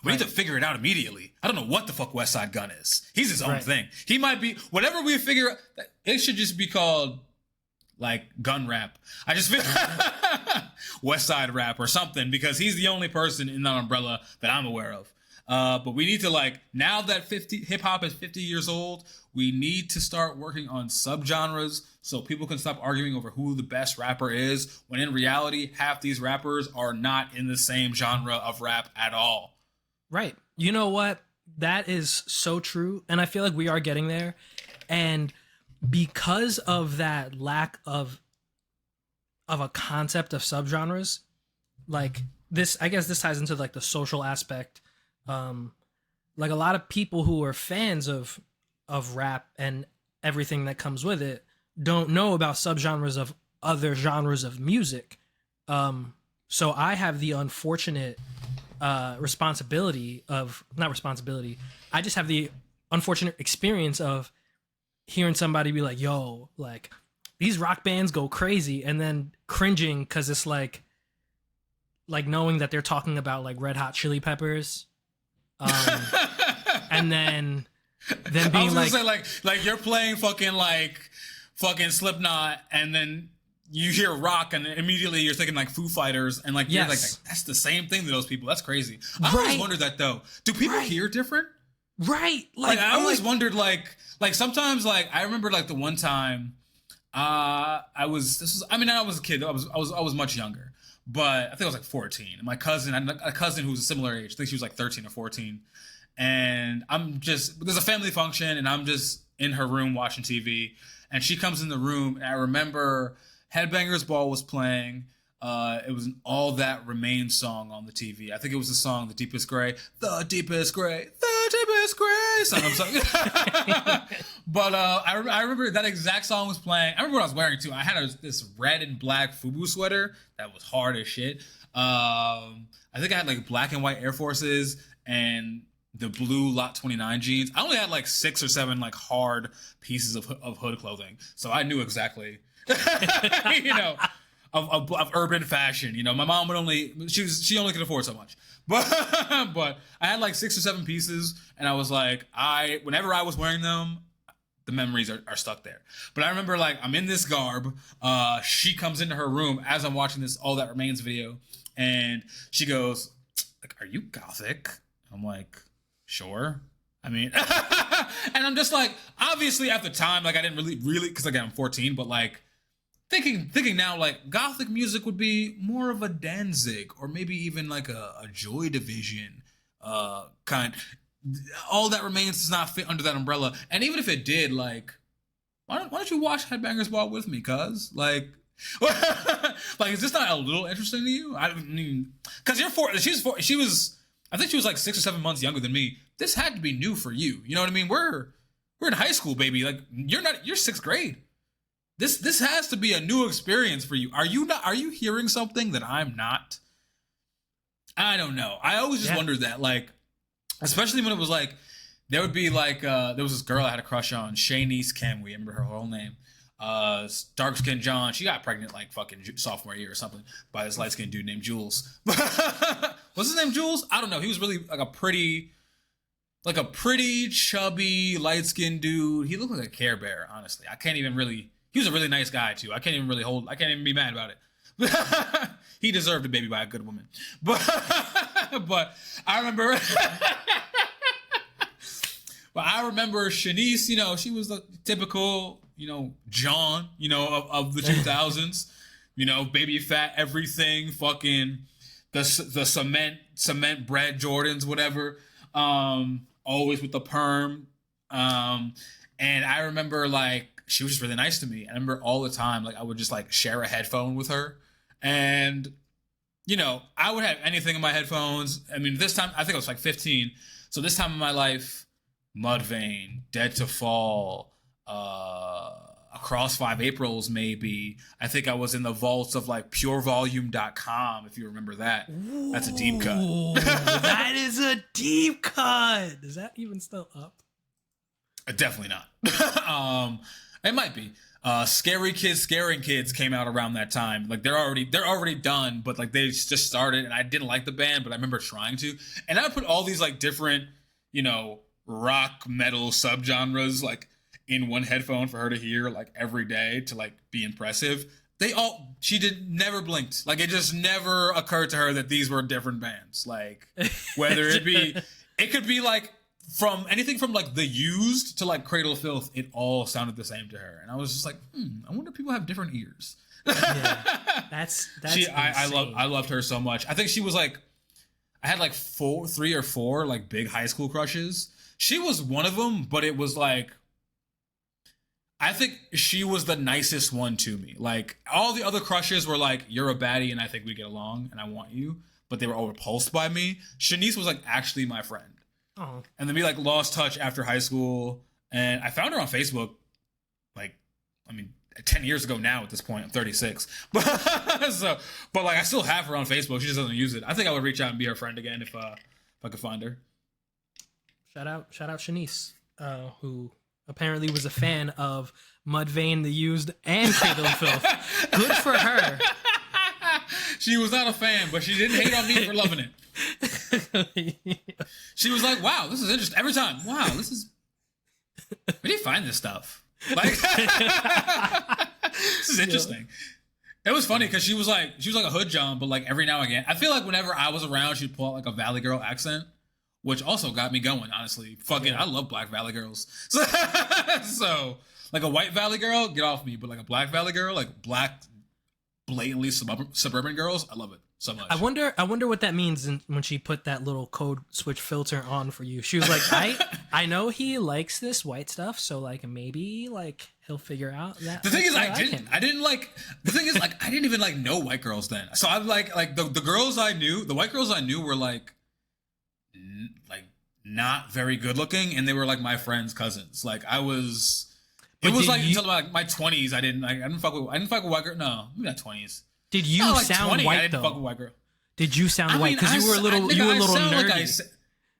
We need to figure it out immediately. I don't know what the fuck West Side Gun is. He's his own thing. He might be whatever we figure. It should just be called like gun rap. I just feel West Side rap or something because he's the only person in that umbrella that I'm aware of. But we need to like now that hip hop is 50 years old, we need to start working on subgenres so people can stop arguing over who the best rapper is, when in reality, half these rappers are not in the same genre of rap at all. Right. You know what? That is so true. And I feel like we are getting there. And because of that lack of a concept of subgenres, like this, I guess this ties into like the social aspect. Like a lot of people who are fans of rap and everything that comes with it don't know about subgenres of other genres of music. So I have the unfortunate I just have the unfortunate experience of hearing somebody be like, yo, like these rock bands go crazy, and then cringing because it's like knowing that they're talking about like Red Hot Chili Peppers. And then being I was gonna say like you're playing fucking Slipknot, and then you hear rock, and immediately you're thinking like Foo Fighters, and like you're like that's the same thing to those people. That's crazy. I always wondered that though. Do people hear different? Right. Like I always wondered like sometimes like I remember like the one time I was a kid. I was much younger. But I think I was like 14. And my cousin, I had a cousin who was a similar age. I think she was like 13 or 14. And there's a family function, and I'm just in her room watching TV. And she comes in the room, and I remember Headbangers Ball was playing. It was an All That Remains song on the TV. I think it was the song The Deepest Gray. The Deepest Gray. The Deepest Gray. But I remember that exact song was playing. I remember what I was wearing too. I had this red and black FUBU sweater that was hard as shit. I think I had like black and white Air Forces and the blue Lot 29 jeans. I only had like 6 or 7 like hard pieces of hood clothing. So I knew exactly, you know, of urban fashion. You know, my mom would she only could afford so much. But I had like 6 or 7 pieces, and I was like, whenever I was wearing them, the memories are stuck there. But I remember like I'm in this garb. She comes into her room as I'm watching this All That Remains video, and she goes, like, "Are you gothic?" I'm like, "Sure." I mean, and I'm just like, obviously at the time, like I didn't really, because again I'm 14, but like thinking now, like gothic music would be more of a Danzig or maybe even like a Joy Division kind. All That Remains does not fit under that umbrella, and even if it did, like, why don't you watch Headbangers Ball with me, cuz like. Like, is this not a little interesting to you? I mean, because you're 4. She was. I think she was like 6 or 7 months younger than me. This had to be new for you. You know what I mean? We're in high school, baby. Like you're 6th grade. This has to be a new experience for you. Are you hearing something that I'm not? I don't know. I always just wondered that, like, especially when it was like, there would be like, there was this girl I had a crush on, Shanice Camwe. I remember her whole name. Dark skinned John. She got pregnant like fucking sophomore year or something by this light skinned dude named Jules. Was his name Jules? I don't know. He was really like a pretty chubby light skinned dude. He looked like a Care Bear. Honestly, he was a really nice guy too. I can't even be mad about it. He deserved a baby by a good woman. But I remember. But I remember Shanice. You know, she was the typical, you know, John, you know, of the 2000s, you know, baby fat, everything, fucking the cement bread Jordans, whatever, always with the perm. And I remember like, she was just really nice to me. I remember all the time, like I would just like share a headphone with her, and, you know, I would have anything in my headphones. I mean, this time, I think I was like 15. So this time in my life, Mudvayne, Dead to Fall, Across 5 Aprils, maybe. I think I was in the vaults of like purevolume.com, if you remember that. Ooh, that's a deep cut. That is a deep cut. Is that even still up? Definitely not. It might be. Scary Kids Scaring Kids came out around that time. Like they're already done, but like they just started, and I didn't like the band, but I remember trying to. And I would put all these like different, you know, rock metal subgenres like in one headphone for her to hear like every day to like be impressive. She never blinked. Like it just never occurred to her that these were different bands. Like whether it could be like from anything from like The Used to like Cradle of Filth, it all sounded the same to her. And I was just like, I wonder if people have different ears. Yeah, that's I loved her so much. I think she was like, I had like 3 or 4 like big high school crushes. She was one of them, but it was like, I think she was the nicest one to me. Like all the other crushes were like, you're a baddie and I think we get along and I want you, but they were all repulsed by me. Shanice was like actually my friend. Oh. And then we like lost touch after high school, and I found her on Facebook like, I mean, 10 years ago now at this point. I'm 36. But like I still have her on Facebook. She just doesn't use it. I think I would reach out and be her friend again if I could find her. Shout out Shanice, who apparently was a fan of Mudvayne, The Used, and Cradle of Filth. Good for her. She was not a fan, but she didn't hate on me for loving it. She was like, wow, this is interesting. Every time, wow, this is, where do you find this stuff? Like, this is interesting. It was funny because she was like a hood John, but like every now and again, I feel like whenever I was around, she'd pull out like a Valley Girl accent, which also got me going, honestly. Fucking, I love Black Valley Girls. So like a white Valley Girl, get off me, but like a Black Valley Girl, like black, blatantly suburban girls, I love it so much. I wonder what that means when she put that little code switch filter on for you. She was like, I know he likes this white stuff, so like maybe like he'll figure out that. The thing is, I didn't like. The thing is, like, I didn't even like know white girls then. So I'm like the girls I knew, the white girls I knew were like not very good looking, and they were like my friends' cousins. Like I was. It was like until like my 20s. I didn't fuck with white girl. No, maybe not 20s. Did you sound 20, white, I didn't fuck with white girl. Did you sound white? Because you were a little nerdy.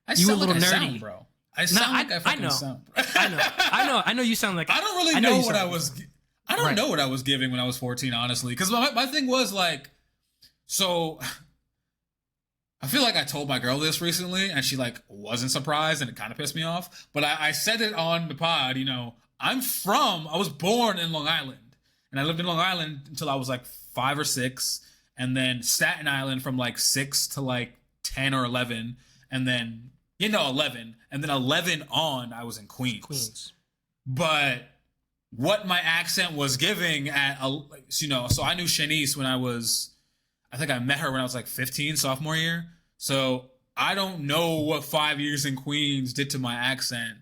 Like you were a little nerdy, sound, bro. I sound like I fucking sound. Bro. I know. You sound like. I don't really know what I was. I don't know what I was giving when I was 14, honestly. Because my thing was like, so. I feel like I told my girl this recently, and she like wasn't surprised, and it kind of pissed me off. But I said it on the pod. You know, I was born in Long Island, and I lived in Long Island until I was like 5 or 6. And then Staten Island from like 6 to like 10 or 11. And then, 11. And then 11 on, I was in Queens. But what my accent was giving at, so I knew Shanice when I think I met her when I was like 15, sophomore year. So I don't know what 5 years in Queens did to my accent.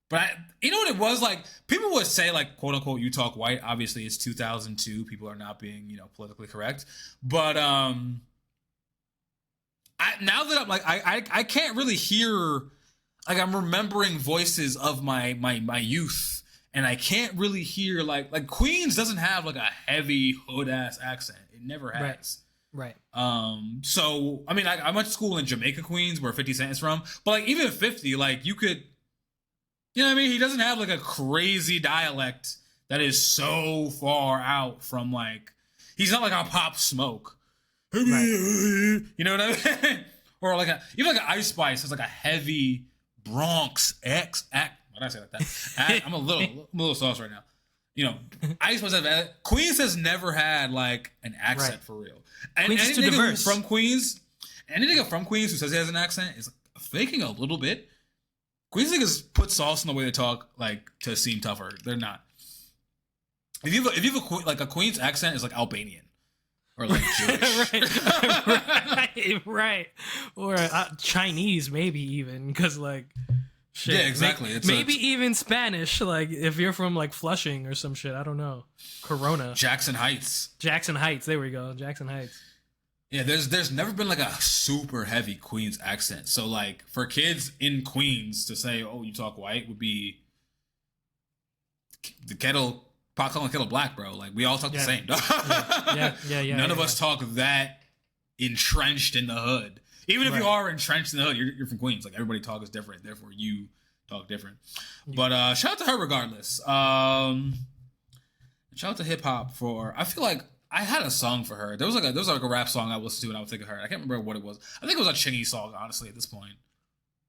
But you know what it was like? People would say like, quote unquote, you talk white. Obviously, it's 2002. People are not being, politically correct. But now that I'm like, I can't really hear. Like I'm remembering voices of my youth, and I can't really hear like Queens doesn't have like a heavy hood ass accent. It never has. Right. So I mean, I went to school in Jamaica, Queens, where 50 Cent is from. But like even 50, like you could. You know what I mean? He doesn't have like a crazy dialect that is so far out from like, he's not like a Pop Smoke. Right. You know what I mean? Or like even like an Ice Spice has like a heavy Bronx X act. Why did I say like that? I'm a little sauce right now. Ice Spice, Queens has never had like an accent for real. And Queens is too diverse. From Queens, any nigga from Queens who says he has an accent is faking a little bit. Queens niggas put sauce in the way they talk, like, to seem tougher. They're not. If you have a Queens accent, is like Albanian or like Jewish, right, or Chinese, maybe even because like, shit. Yeah, exactly. Maybe even Spanish, like if you're from like Flushing or some shit. I don't know. Corona, Jackson Heights. There we go. Jackson Heights. Yeah, there's never been like a super heavy Queens accent. So like for kids in Queens to say, "Oh, you talk white," would be the pot calling kettle black, bro. Like we all talk the same. Yeah. None of us talk that entrenched in the hood. Even if you are entrenched in the hood, you're from Queens. Like everybody talks different, therefore you talk different. But shout out to her regardless. Shout out to hip hop for. I feel like. I had a song for her. There was like a rap song I listened to and I would think of her. I can't remember what it was. I think it was a Chingy song, honestly, at this point.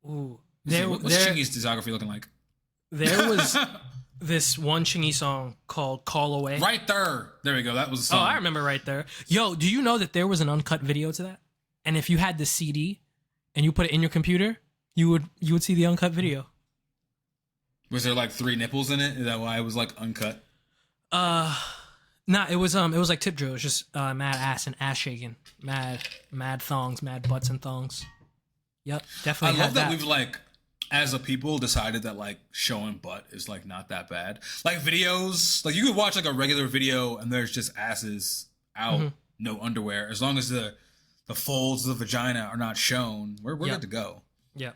Ooh. What's Chingy's discography looking like? There was this one Chingy song called Call Away. Right There. There we go. That was a song. Oh, I remember Right There. Yo, do you know that there was an uncut video to that? And if you had the CD and you put it in your computer, you would see the uncut video. Was there like 3 nipples in it? Is that why it was like uncut? Nah, it was like tip drill. It was just mad ass and ass shaking, mad thongs, mad butts and thongs. Yep, definitely. I love that we've like, as a people, decided that like showing butt is like not that bad. Like videos, like you could watch like a regular video and there's just asses out, no underwear. As long as the folds of the vagina are not shown, we're good to go. Yeah.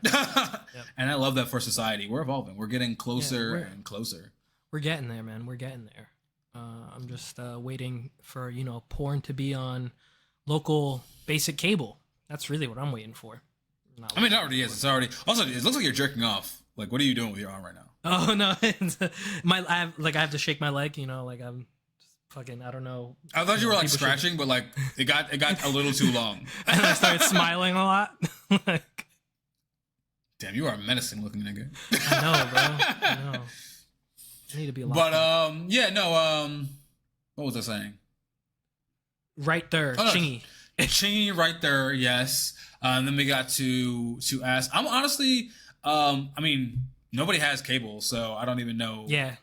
And I love that for society. We're evolving. We're getting closer and closer. We're getting there, man. We're getting there. I'm just waiting for, porn to be on local basic cable. That's really what I'm waiting for. I mean, it already is. It's already. Also, it looks like you're jerking off. Like, what are you doing with your arm right now? Oh no, I have to shake my leg. Like I'm just fucking. I don't know. I thought you were like scratching, but like it got a little too long. And I started smiling a lot. Damn, you are a menacing looking nigga. I know, bro. I know. I need to be a lot. But what was I saying? Right There, Chingy. Chingy, Right There, yes. And then we got to ask. I'm honestly, I mean, nobody has cable, so I don't even know. Yeah.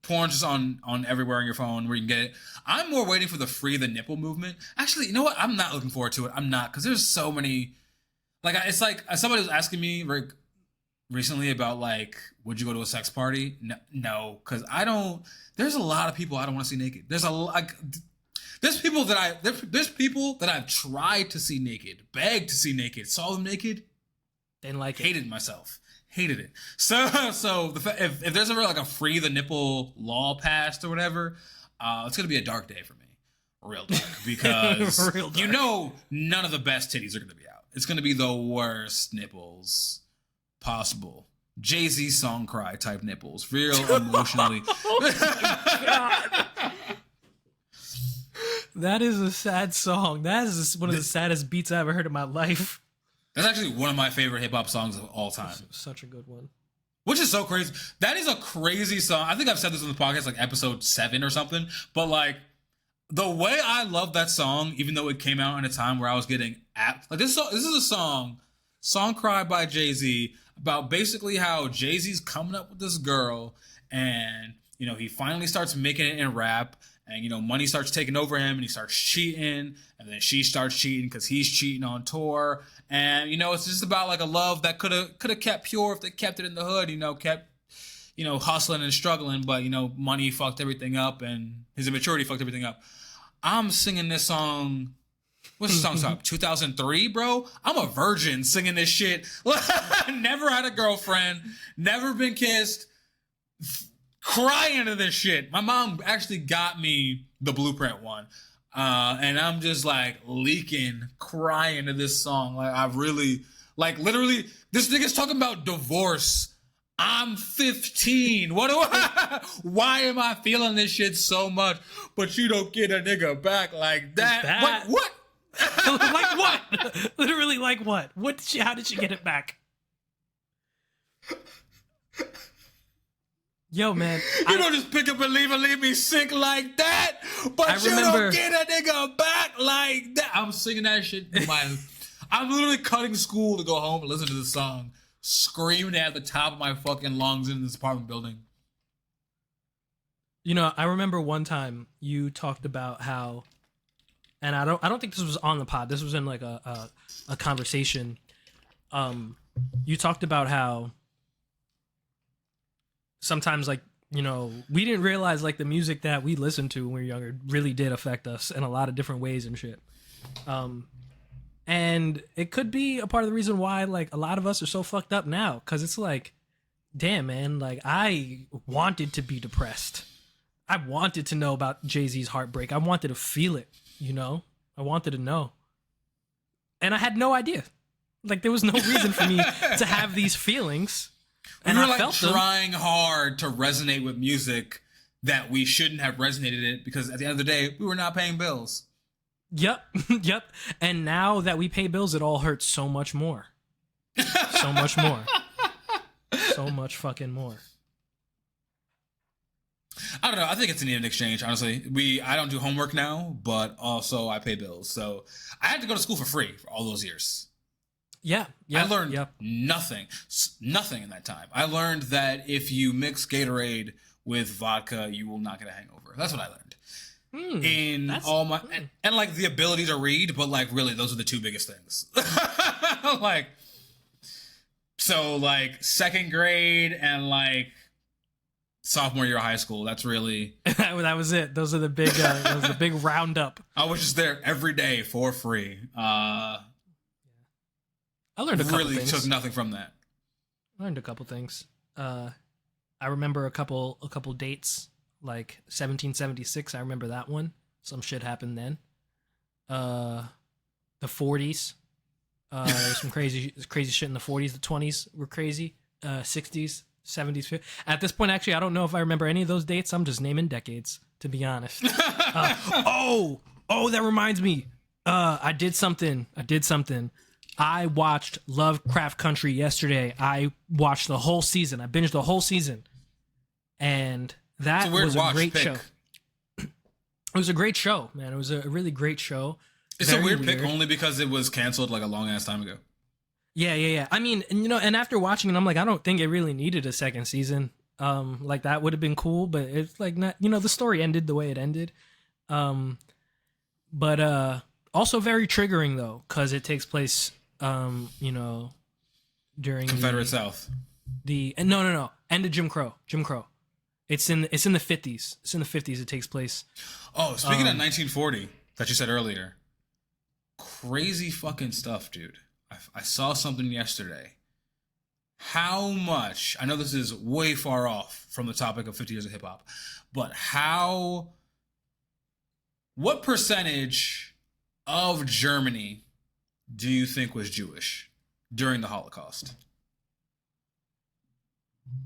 Porn's just on everywhere on your phone where you can get it. I'm more waiting for the free the nipple movement. Actually, you know what? I'm not looking forward to it. I'm not, because there's so many. Like, it's like somebody was asking me recently about like, would you go to a sex party? No, because I don't. There's a lot of people I don't want to see naked. There's people that I've tried to see naked, begged to see naked, saw them naked, didn't like it, hated myself, hated it. So if there's ever like a free the nipple law passed or whatever, it's gonna be a dark day for me, real dark, because real dark. You know none of the best titties are gonna be out. It's gonna be the worst nipples possible. Jay-Z song cry type nipples, real emotionally. Oh my God. That is a sad song. That is one of the saddest beats I ever heard in my life. That's actually one of my favorite hip hop songs of all time. Such a good one. Which is so crazy. That is a crazy song. I think I've said this in the podcast, like episode 7 or something. But like the way I love that song, even though it came out in a time where I was getting this is a song cry by Jay-Z, about basically how Jay-Z's coming up with this girl, and you know he finally starts making it in rap. And, you know, money starts taking over him and he starts cheating. And then she starts cheating because he's cheating on tour. And, you know, it's just about like a love that could have kept pure if they kept it in the hood, you know, kept, you know, hustling and struggling. But, you know, money fucked everything up and his immaturity fucked everything up. I'm singing this song. What's the song called? 2003, bro? I'm a virgin singing this shit. Never had a girlfriend. Never been kissed. Crying to this shit. My mom actually got me the Blueprint one. And I'm just like leaking, crying to this song. Like I really, like literally, this nigga's talking about divorce. I'm 15. Why am I feeling this shit so much? But you don't get a nigga back like that. What? Like what? Literally like what? How did she get it back? Yo, man. You don't just pick up and leave me sick like that, but you don't get a nigga back like that. I'm singing that shit. I'm literally cutting school to go home and listen to this song, screaming at the top of my fucking lungs in this apartment building. You know, I remember one time you talked about how, and I don't think this was on the pod. This was in like a conversation. You talked about how sometimes, like, you know, we didn't realize like the music that we listened to when we were younger really did affect us in a lot of different ways and shit. And it could be a part of the reason why like a lot of us are so fucked up now, because it's like, damn, man, like I wanted to be depressed. I wanted to know about Jay-Z's heartbreak. I wanted to feel it, you know? I wanted to know. And I had no idea. Like there was no reason for me to have these feelings. And we were like trying hard to resonate with music that we shouldn't have resonated it, because at the end of the day, we were not paying bills. Yep. Yep. And now that we pay bills, it all hurts so much more. So much more. So much fucking more. I don't know. I think it's an even exchange, honestly. I don't do homework now, but also I pay bills. So I had to go to school for free for all those years. Yeah. I learned nothing in that time. I learned that if you mix Gatorade with vodka, you will not get a hangover. That's what I learned. And like the ability to read, but like really those are the two biggest things. Like, so like second grade and like sophomore year of high school, that's really that was it. Those are the big that was the big roundup. I was just there every day for free. I learned a couple really things. Took nothing from that. I learned a couple things. I remember a couple dates, like 1776. I remember that one. Some shit happened then. The 40s. There's some crazy shit in the 40s. The 20s were crazy. 60s, 70s. 50s. At this point, actually, I don't know if I remember any of those dates. I'm just naming decades, to be honest. That reminds me. I did something. I watched Lovecraft Country yesterday. I watched the whole season. I binged the whole season. And that was a great show. It was a great show, man. It was a really great show. It's a weird pick only because it was canceled like a long ass time ago. Yeah. I mean, you know, and after watching it, I'm like, I don't think it really needed a second season. Like that would have been cool, but it's like not, you know, the story ended the way it ended. But also very triggering though, because it takes place, you know, during Confederate South. No. End of Jim Crow. Jim Crow. It's in the 50s. It's in the 50s. It takes place. Oh, speaking of 1940 that you said earlier, crazy fucking stuff, dude. I saw something yesterday. How much? I know this is way far off from the topic of 50 years of hip hop, but what percentage of Germany do you think was Jewish during the Holocaust?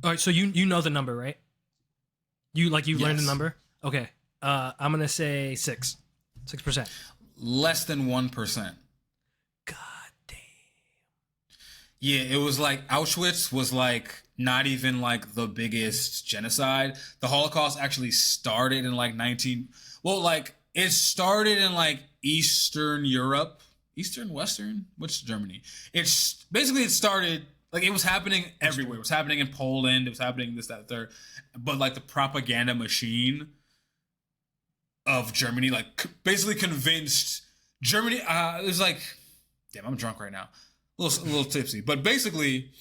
All right, so you know the number, right? You've learned the Yes. number? Okay. I'm gonna say 6%. Less than 1%. God damn. Yeah, it was like Auschwitz was like not even like the biggest genocide. The Holocaust actually started in like it started in like Eastern Europe, Eastern, Western, which Germany? It started like it was happening everywhere. It was happening in Poland. It was happening this, that, third. But like the propaganda machine of Germany, like basically convinced Germany. It was like, damn, I'm drunk right now, a little tipsy. But basically,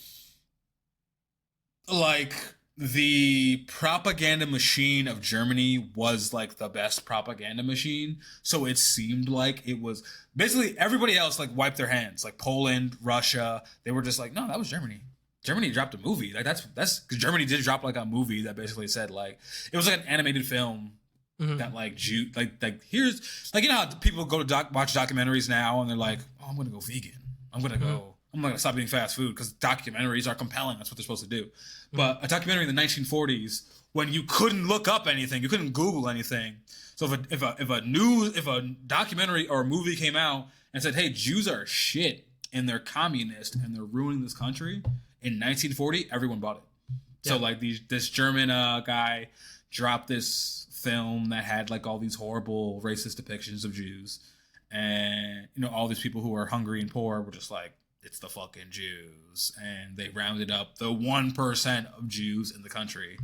like the propaganda machine of Germany was like the best propaganda machine. So it seemed like it was basically everybody else like wiped their hands, like Poland, Russia. They were just like, no, that was Germany. Germany dropped a movie. Like that's because Germany did drop like a movie that basically said like it was like an animated film that like here's like, you know how people go to watch documentaries now and they're like, oh, I'm gonna go vegan. I'm gonna stop eating fast food because documentaries are compelling. That's what they're supposed to do. But a documentary in the 1940s, when you couldn't look up anything, you couldn't Google anything. So if a documentary or a movie came out and said, "Hey, Jews are shit and they're communist and they're ruining this country," in 1940, everyone bought it. Yeah. So like this German guy dropped this film that had like all these horrible racist depictions of Jews, and you know all these people who are hungry and poor were just like, it's the fucking Jews, and they rounded up the 1% of Jews in the country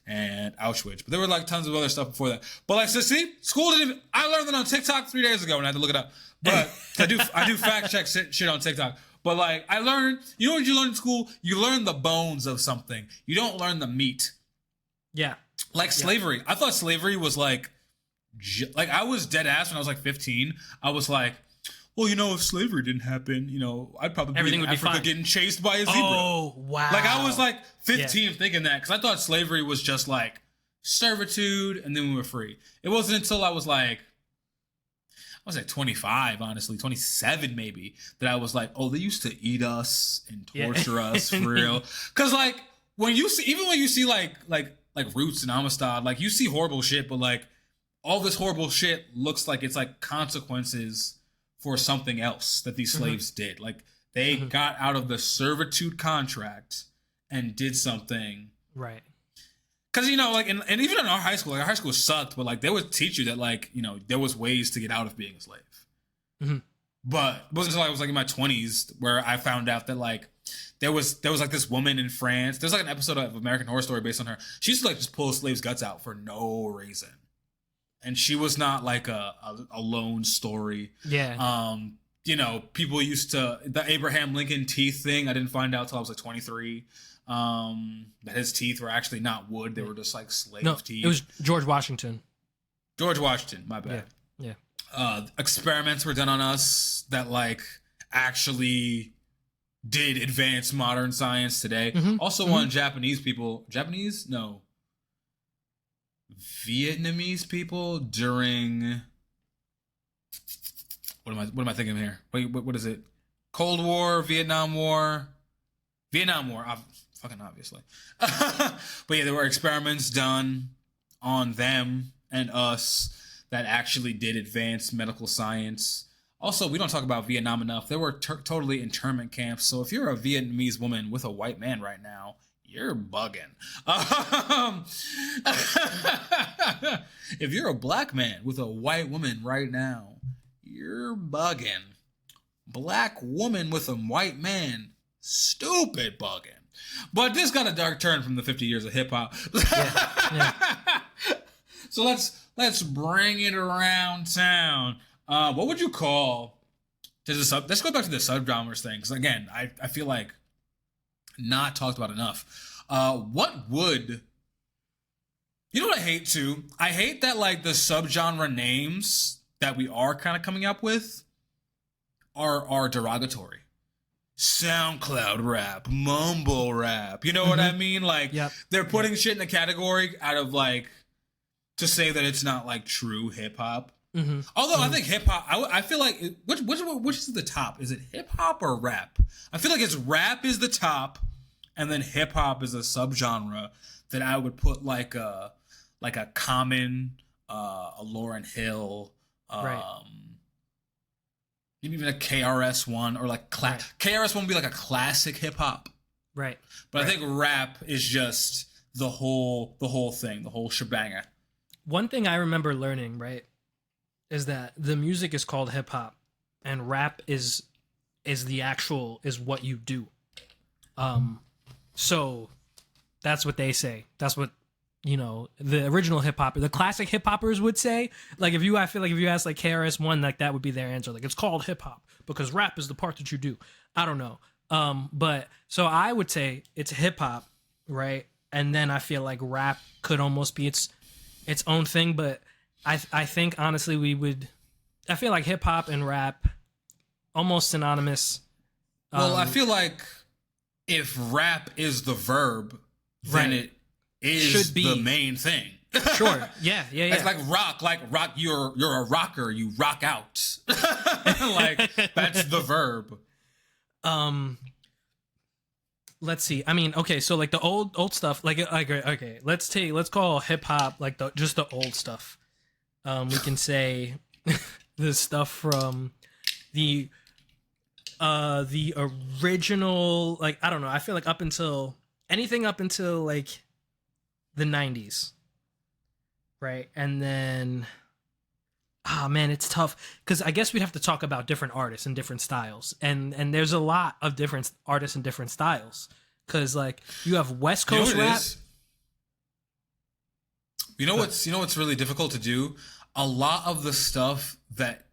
and Auschwitz. But there were like tons of other stuff before that. But like, so see, school didn't. I learned that on TikTok 3 days ago, and I had to look it up. But I do fact check shit on TikTok. But like, I learned. You know what you learn in school? You learn the bones of something. You don't learn the meat. Yeah. Like slavery. I thought slavery was like I was dead ass when I was like 15. I was like, well, you know, if slavery didn't happen, you know, I'd probably be in Africa getting chased by a zebra. Oh, wow. Like, I was like 15 thinking that because I thought slavery was just like servitude and then we were free. It wasn't until I was like 25, honestly, 27 maybe, that I was like, oh, they used to eat us and torture us for real. Because like when you see like Roots and Amistad, like you see horrible shit, but like all this horrible shit looks like it's like consequences for something else that these slaves did. Like they got out of the servitude contract and did something. Right. Because, you know, like, and even in our high school, like our high school sucked, but like they would teach you that like, you know, there was ways to get out of being a slave. But it wasn't until I was like in my 20s where I found out that like there was like this woman in France. There's like an episode of American Horror Story based on her. She used to like just pull a slave's guts out for no reason. And she was not like a lone story. Yeah. You know, people used to, the Abraham Lincoln teeth thing, I didn't find out until I was like 23. That his teeth were actually not wood. They were just like slave teeth. It was George Washington. George Washington, my bad. Yeah. Experiments were done on us that like actually did advance modern science today. Also on Japanese people. Japanese? No. Vietnamese people during what am I thinking here? Wait, what is it? Cold War, Vietnam War, fucking obviously. But yeah, there were experiments done on them and us that actually did advance medical science. Also, we don't talk about Vietnam enough. There were totally internment camps. So if you're a Vietnamese woman with a white man right now, you're bugging. If you're a black man with a white woman right now, you're bugging. Black woman with a white man, stupid bugging. But this got a dark turn from the 50 years of hip hop. So let's bring it around town. What would you call? Let's go back to the subgenres thing. Because again, I feel like not talked about enough. What would... You know what I hate too? I hate that like the subgenre names that we are kind of coming up with are derogatory. SoundCloud rap, mumble rap. You know what I mean? Like they're putting shit in the category out of like to say that it's not like true hip hop. Although I think hip hop, I feel like which is the top? Is it hip hop or rap? I feel like it's rap is the top, and then hip hop is a subgenre that I would put like a Common, a Lauryn Hill, maybe even a KRS-One or like KRS-One would be like a classic hip hop, right? But I think rap is just the whole thing, the whole shebanger. One thing I remember learning, right, is that the music is called hip hop, and rap is what you do. So that's what they say. That's what, you know, the original hip hop, the classic hip hoppers would say. Like I feel like if you ask like KRS-One, like that would be their answer. Like it's called hip hop because rap is the part that you do. I don't know. But so I would say it's hip hop, right? And then I feel like rap could almost be its own thing. But I think honestly I feel like hip hop and rap almost synonymous. Well, I feel like if rap is the verb, then it should be the main thing. Sure. Yeah. It's like rock. You're a rocker. You rock out. Like that's the verb. Let's see. I mean, okay, so like the old stuff, like okay, let's call hip hop like just the old stuff. We can say the stuff from the original, like I don't know. I feel like anything up until like the 90s, right? And then man, it's tough because I guess we'd have to talk about different artists and different styles, and there's a lot of different artists and different styles because like you have West Coast rap. You know what's really difficult to do? A lot of the stuff that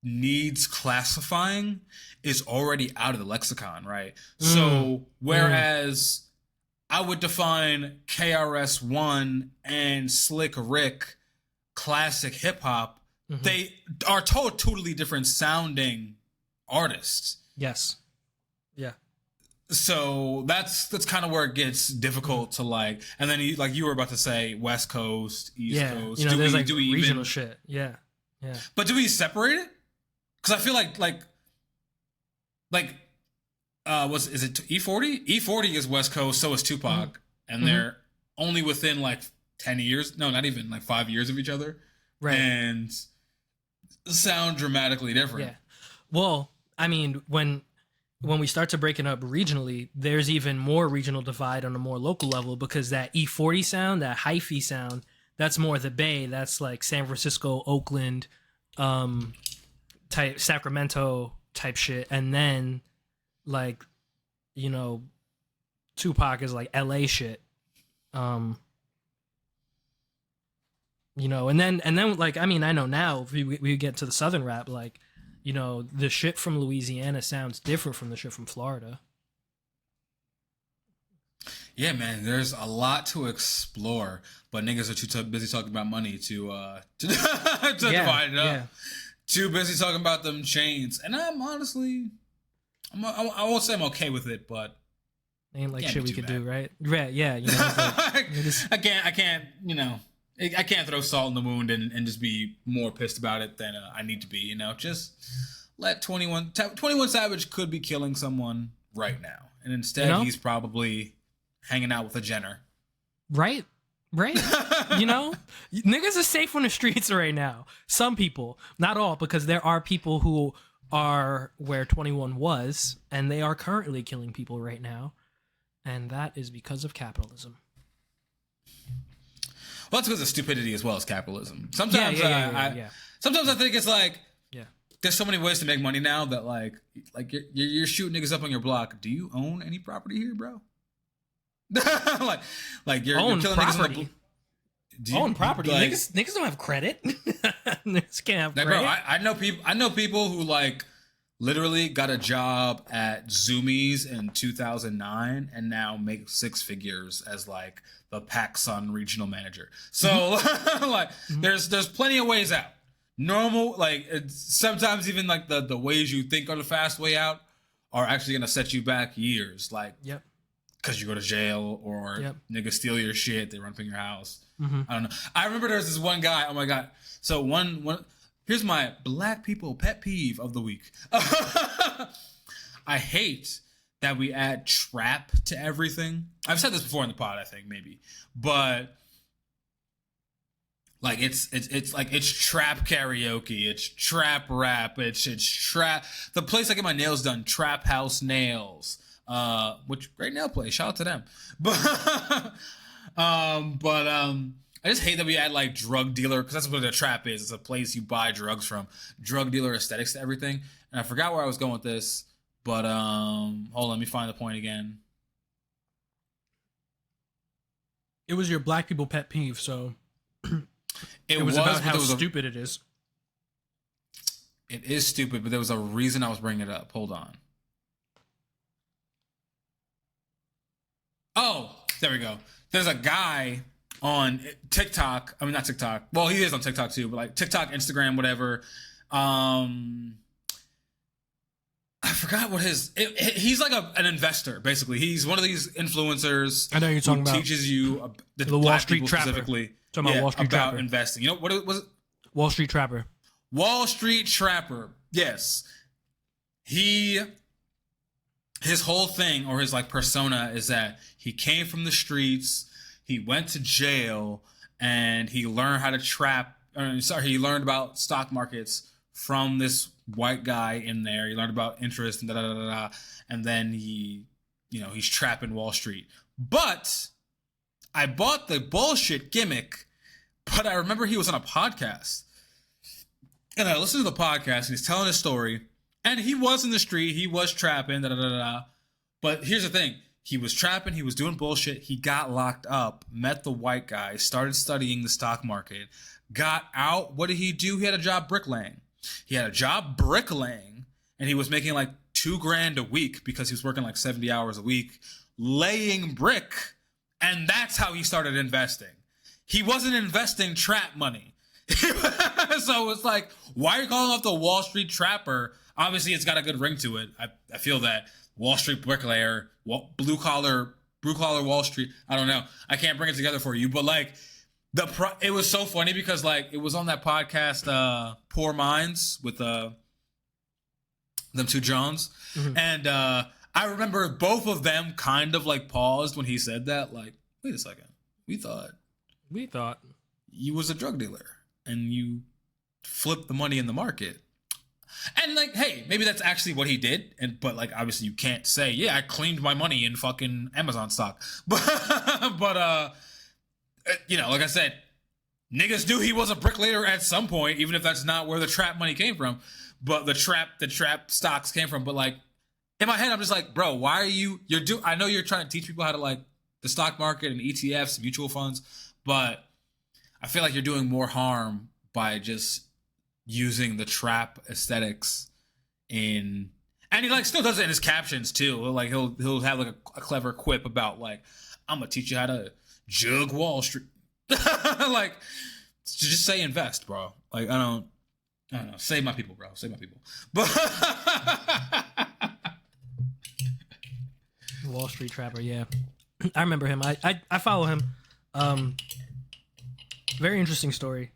needs classifying is already out of the lexicon, right? So whereas I would define KRS-One and Slick Rick classic hip hop, they are totally different sounding artists. Yes. Yeah. So that's kind of where it gets difficult to like, and then you were about to say West Coast, East Coast. You know, there's like regional shit. Yeah. Yeah. But do we separate it? Because I feel like is it E40? E40 is West Coast, so is Tupac, and they're only within like 10 years. No, not even like 5 years of each other, right? And sound dramatically different. Yeah. Well, I mean, when we start to break it up regionally, there's even more regional divide on a more local level because that E40 sound, that hyphy sound, that's more the Bay. That's like San Francisco, Oakland, type Sacramento type shit, and then like, you know, Tupac is like LA shit. You know, and then like, I mean, I know now if we get to the Southern rap, like, you know, the shit from Louisiana sounds different from the shit from Florida. Yeah, man, there's a lot to explore, but niggas are too busy talking about money to divide it up. Yeah. Too busy talking about them chains, and I'm honestly, I won't say I'm okay with it, but ain't like shit we could do, right? Yeah, you know, like, I can't, you know, I can't throw salt in the wound and just be more pissed about it than I need to be, you know. Just let 21 Savage could be killing someone right now, and instead he's probably hanging out with a Jenner. Right. You know, niggas are safe on the streets right now. Some people, not all, because there are people who are where 21 was, and they are currently killing people right now, and that is because of capitalism. Well, that's because of stupidity as well as capitalism. Sometimes, sometimes I think it's like, there's so many ways to make money now that like you're shooting niggas up on your block. Do you own any property here, bro? like you're killing property. Niggas own property. Like, niggas don't have credit. Niggas can't have credit. Bro, I know people who like literally got a job at Zoomies in 2009 and now makes six figures as like the PacSun regional manager. So like there's plenty of ways out. Normal, like sometimes even like the ways you think are the fast way out are actually gonna set you back years. Like, Yep. Because you go to jail or niggas steal your shit, they run up in your house. I don't know. I remember there was this one guy. Oh my god. So one. Here's my black people pet peeve of the week. I hate that we add trap to everything. I've said this before in the pod, I think maybe, but like it's like it's trap karaoke, it's trap rap, it's trap. The place I get my nails done, Trap House Nails, which great nail place. Shout out to them. But I just hate that we add like drug dealer, because that's what the trap is. It's a place you buy drugs from. Drug dealer aesthetics to everything. And I forgot where I was going with this, but hold on, let me find the point again. It was your black people pet peeve, so it was about how stupid it is. It is stupid, but there was a reason I was bringing it up. Hold on. Oh, there we go. There's a guy on TikTok. I mean, not TikTok. Well, he is on TikTok too, but like TikTok, Instagram, whatever. I forgot what he's like an investor, basically. He's one of these influencers. I know you're talking about. Teaches you the Wall Street Trapper. Specifically. Talking about Wall Street about Trapper. Investing. You know, what was it? Wall Street Trapper. Wall Street Trapper. Yes. His whole thing, or his like persona, is that he came from the streets, he went to jail, and he learned how to trap. He learned about stock markets from this white guy in there. He learned about interest and and then he's trapping Wall Street. But I bought the bullshit gimmick, but I remember he was on a podcast, and I listened to the podcast, and he's telling his story, and he was in the street, he was trapping, But here's the thing. He was trapping. He was doing bullshit. He got locked up, met the white guy, started studying the stock market, got out. What did he do? He had a job bricklaying. And he was making like $2,000 a week because he was working like 70 hours a week, laying brick. And that's how he started investing. He wasn't investing trap money. So it's like, why are you calling off the Wall Street Trapper? Obviously, it's got a good ring to it. I feel that. Wall Street bricklayer, blue collar Wall Street. I don't know. I can't bring it together for you, but like it was so funny because like it was on that podcast, Poor Minds, with them two Johns, and I remember both of them kind of like paused when he said that. Like, wait a second, we thought you was a drug dealer and you flipped the money in the market. And like, hey, maybe that's actually what he did, but like, obviously, you can't say, yeah, I cleaned my money in fucking Amazon stock. But like I said, niggas knew he was a bricklayer at some point, even if that's not where the trap money came from. But the trap stocks came from. But like, in my head, I'm just like, bro, why are I know you're trying to teach people how to like the stock market and ETFs, mutual funds, but I feel like you're doing more harm by just using the trap aesthetics and he like still does it in his captions too. Like he'll have like a clever quip about like, I'm gonna teach you how to jug Wall Street. Like, just say invest, bro. Like I don't know. Save my people, bro. Save my people. But Wall Street Trapper, yeah. I remember him. I follow him. Very interesting story.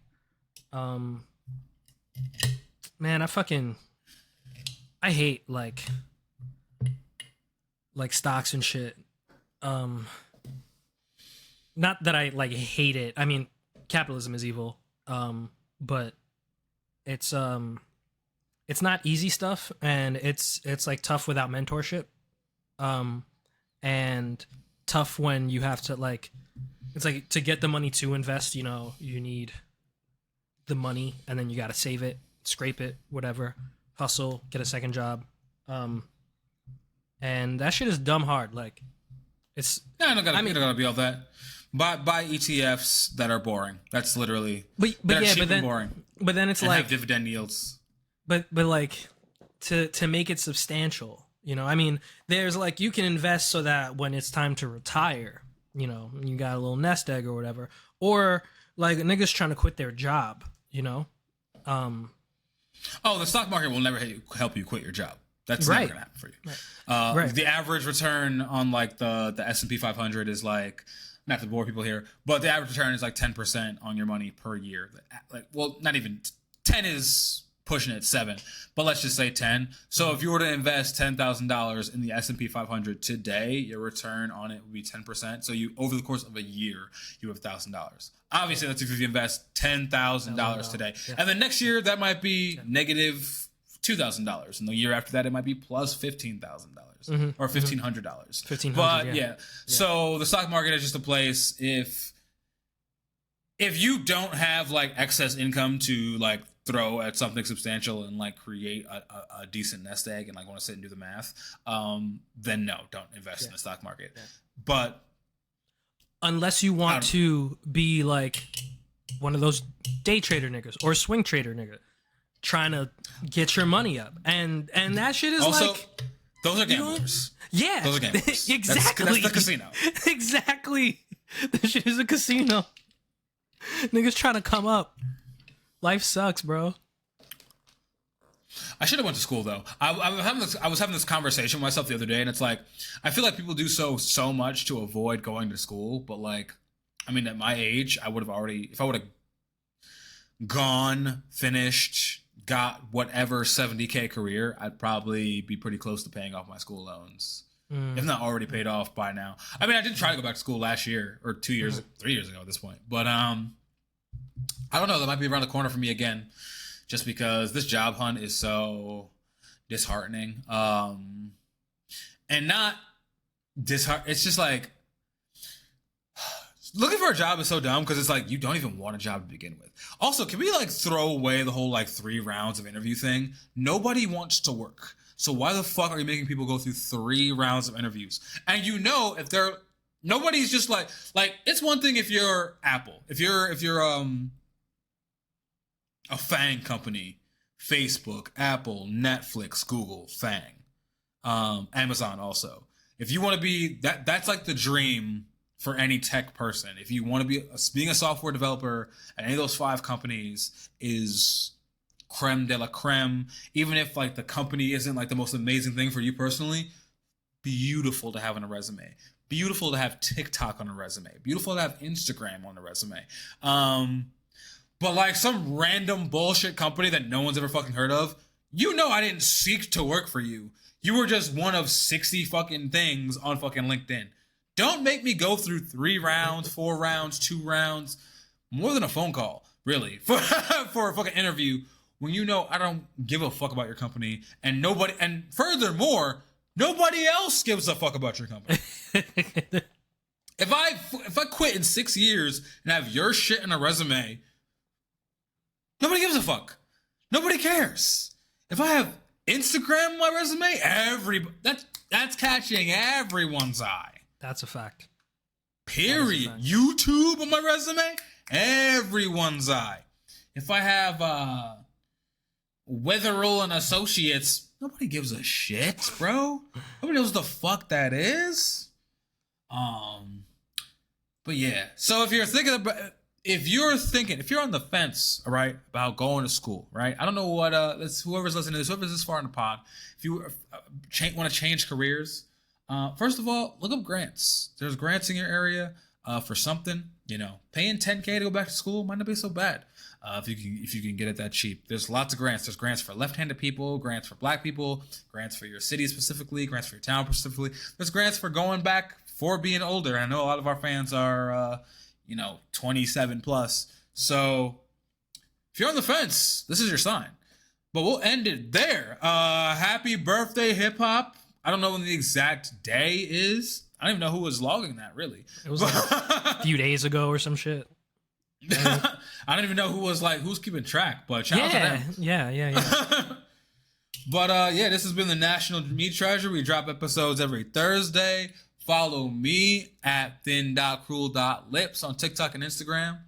Man, I hate like stocks and shit. Not that I like hate it. I mean, capitalism is evil. But it's not easy stuff, and it's like tough without mentorship. And tough when you have to like, it's like to get the money to invest, you need the money, and then you got to save it, scrape it, whatever, hustle, get a second job. And that shit is dumb hard. Like, it's you don't gotta be all that. Buy ETFs that are boring. That's literally but they're yeah, cheap but then and boring. But then it's and like have dividend yields. But like to make it substantial. You know, I mean, there's like, you can invest so that when it's time to retire, you know, you got a little nest egg or whatever, or like niggas trying to quit their job, you know. The stock market will never help you quit your job. That's right. never gonna happen for you. Right. The average return on like the S&P 500 is like, not to bore people here, but the average return is like 10% on your money per year. Like, well, not even 10 is pushing it 7, but let's just say 10. So if you were to invest $10,000 in the S&P 500 today, your return on it would be 10%. So you, over the course of a year, you have $1,000. Obviously, that's if you invest $10,000 today. Yeah. And then next year, that might be negative $2,000. And the year after that, it might be plus $15,000 or $1,500. $1,500, but yeah. So the stock market is just a place if you don't have like excess income to like throw at something substantial and like create a decent nest egg and like want to sit and do the math, then no, don't invest in the stock market. Yeah. But unless you want to be like one of those day trader niggas or swing trader nigga trying to get your money up, and that shit is also, like, those are gamblers. Yeah, those are gamblers. Exactly. That's the casino. Exactly. That shit is a casino. Niggas trying to come up. Life sucks, bro. I should have went to school though. I was having this conversation with myself the other day, and it's like, I feel like people do so much to avoid going to school, but like, I mean, at my age, I would have already, if I would have gone, finished, got whatever 70K career, I'd probably be pretty close to paying off my school loans. If not already paid off by now. I mean, I did try to go back to school last year or 2 years, 3 years ago at this point. But I don't know. That might be around the corner for me again, just because this job hunt is so disheartening. And not disheartening. It's just like, looking for a job is so dumb because it's like, you don't even want a job to begin with. Also, can we like throw away the whole like 3 rounds of interview thing? Nobody wants to work. So why the fuck are you making people go through 3 rounds of interviews? And you know, if they're, nobody's just like, it's one thing if you're Apple, if you're a FANG company, Facebook, Apple, Netflix, Google, FANG, Amazon also. If you want to be, that's like the dream for any tech person. If you want to be, being a software developer at any of those 5 companies is creme de la creme. Even if like the company isn't like the most amazing thing for you personally, beautiful to have on a resume. Beautiful to have TikTok on a resume. Beautiful to have Instagram on a resume. But like some random bullshit company that no one's ever fucking heard of, you know, I didn't seek to work for you. You were just one of 60 fucking things on fucking LinkedIn. Don't make me go through 3 rounds, 4 rounds, 2 rounds, more than a phone call, really, for a fucking interview when you know I don't give a fuck about your company, and nobody, and furthermore, nobody else gives a fuck about your company. If I quit in 6 years and have your shit in a resume, nobody gives a fuck. Nobody cares. If I have Instagram on my resume, that's catching everyone's eye. That's a fact. Period. YouTube on my resume, everyone's eye. If I have Witherell and Associates, nobody gives a shit, bro. Nobody knows the fuck that is. But yeah. So if you're on the fence, all right, about going to school, right? I don't know what whoever's listening to this, whoever's this far in the pod, if you want to change careers, first of all, look up grants. There's grants in your area for something. You know, paying $10K to go back to school might not be so bad if you can get it that cheap. There's lots of grants. There's grants for left-handed people, grants for black people, grants for your city specifically, grants for your town specifically. There's grants for going back for being older. And I know a lot of our fans are 27 plus. So if you're on the fence, this is your sign. But we'll end it there. Happy birthday, hip hop. I don't know when the exact day is. I don't even know who was logging that, really. It was like a few days ago or some shit. I don't even know who's keeping track, but shout out to them. Yeah. But this has been the National Meat Treasure. We drop episodes every Thursday. Follow me at thin.cruel.lips on TikTok and Instagram.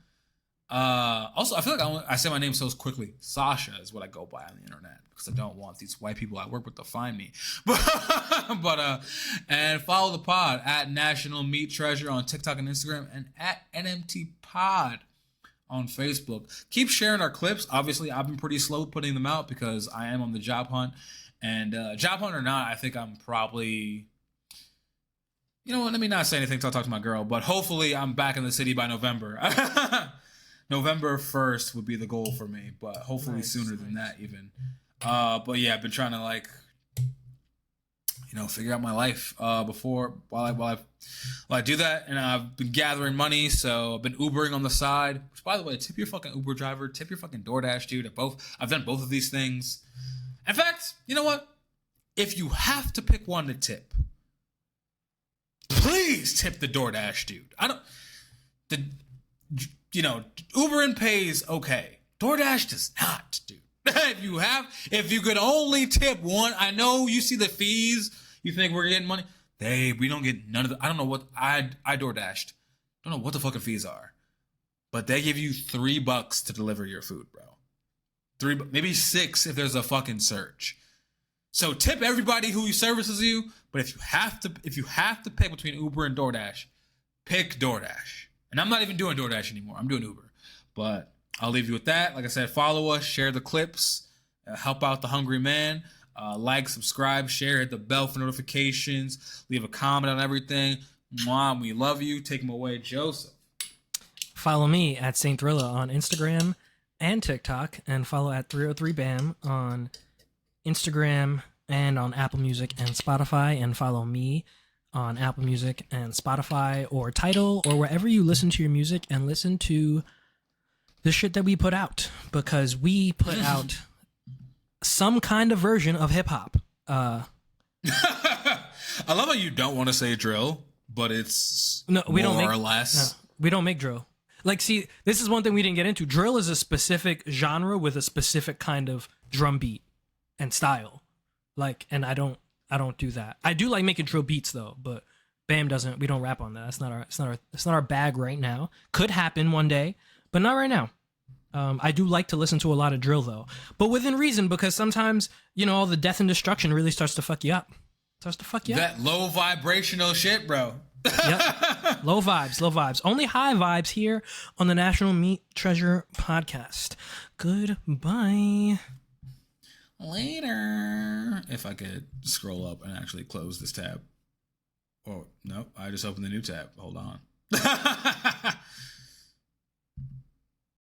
Also, I feel like I say my name so quickly. Sasha is what I go by on the internet because I don't want these white people I work with to find me. And follow the pod at National Meat Treasure on TikTok and Instagram, and at NMT Pod on Facebook. Keep sharing our clips. Obviously, I've been pretty slow putting them out because I am on the job hunt. And job hunt or not, I think I'm probably... You know what? Let me not say anything until I talk to my girl. But hopefully, I'm back in the city by November. November 1st would be the goal for me, but hopefully sooner than that even. But yeah, I've been trying to like, figure out my life while I do that, and I've been gathering money, so I've been Ubering on the side. Which, by the way, tip your fucking Uber driver, tip your fucking DoorDash dude. I've done both of these things. In fact, you know what? If you have to pick one to tip, please tip the DoorDash dude. Ubering pays okay. DoorDash does not, dude. If you could only tip one, I know you see the fees, you think we're getting money. We don't get none of the, I don't know what, I DoorDashed. Don't know what the fucking fees are. But they give you $3 to deliver your food, bro. Maybe $6 if there's a fucking surge. So tip everybody who services you, but if you have to pick between Uber and DoorDash, pick DoorDash. And I'm not even doing DoorDash anymore. I'm doing Uber. But I'll leave you with that. Like I said, follow us, share the clips, help out the hungry man. Like, subscribe, share, hit the bell for notifications. Leave a comment on everything. Mwah, we love you. Take them away, Joseph. Follow me at Saint Thrillah on Instagram and TikTok. And follow at 303BAM on Instagram and on Apple Music and Spotify. And follow me on Apple Music and Spotify or Tidal or wherever you listen to your music, and listen to the shit that we put out, because we put out some kind of version of hip hop. I love how you don't want to say drill, but it's we don't make, or less. No, we don't make drill. Like, see, this is one thing we didn't get into. Drill is a specific genre with a specific kind of drum beat and style. Like, and I don't do that. I do like making drill beats though, but BAM doesn't. We don't rap on that. It's not our bag right now. Could happen one day, but not right now. I do like to listen to a lot of drill though, but within reason, because sometimes, all the death and destruction really starts to fuck you up. That low vibrational shit, bro. Yep. Low vibes. Only high vibes here on the National Meat Treasure podcast. Goodbye. Later. If I could scroll up and actually close this tab. Oh, no, I just opened the new tab. Hold on.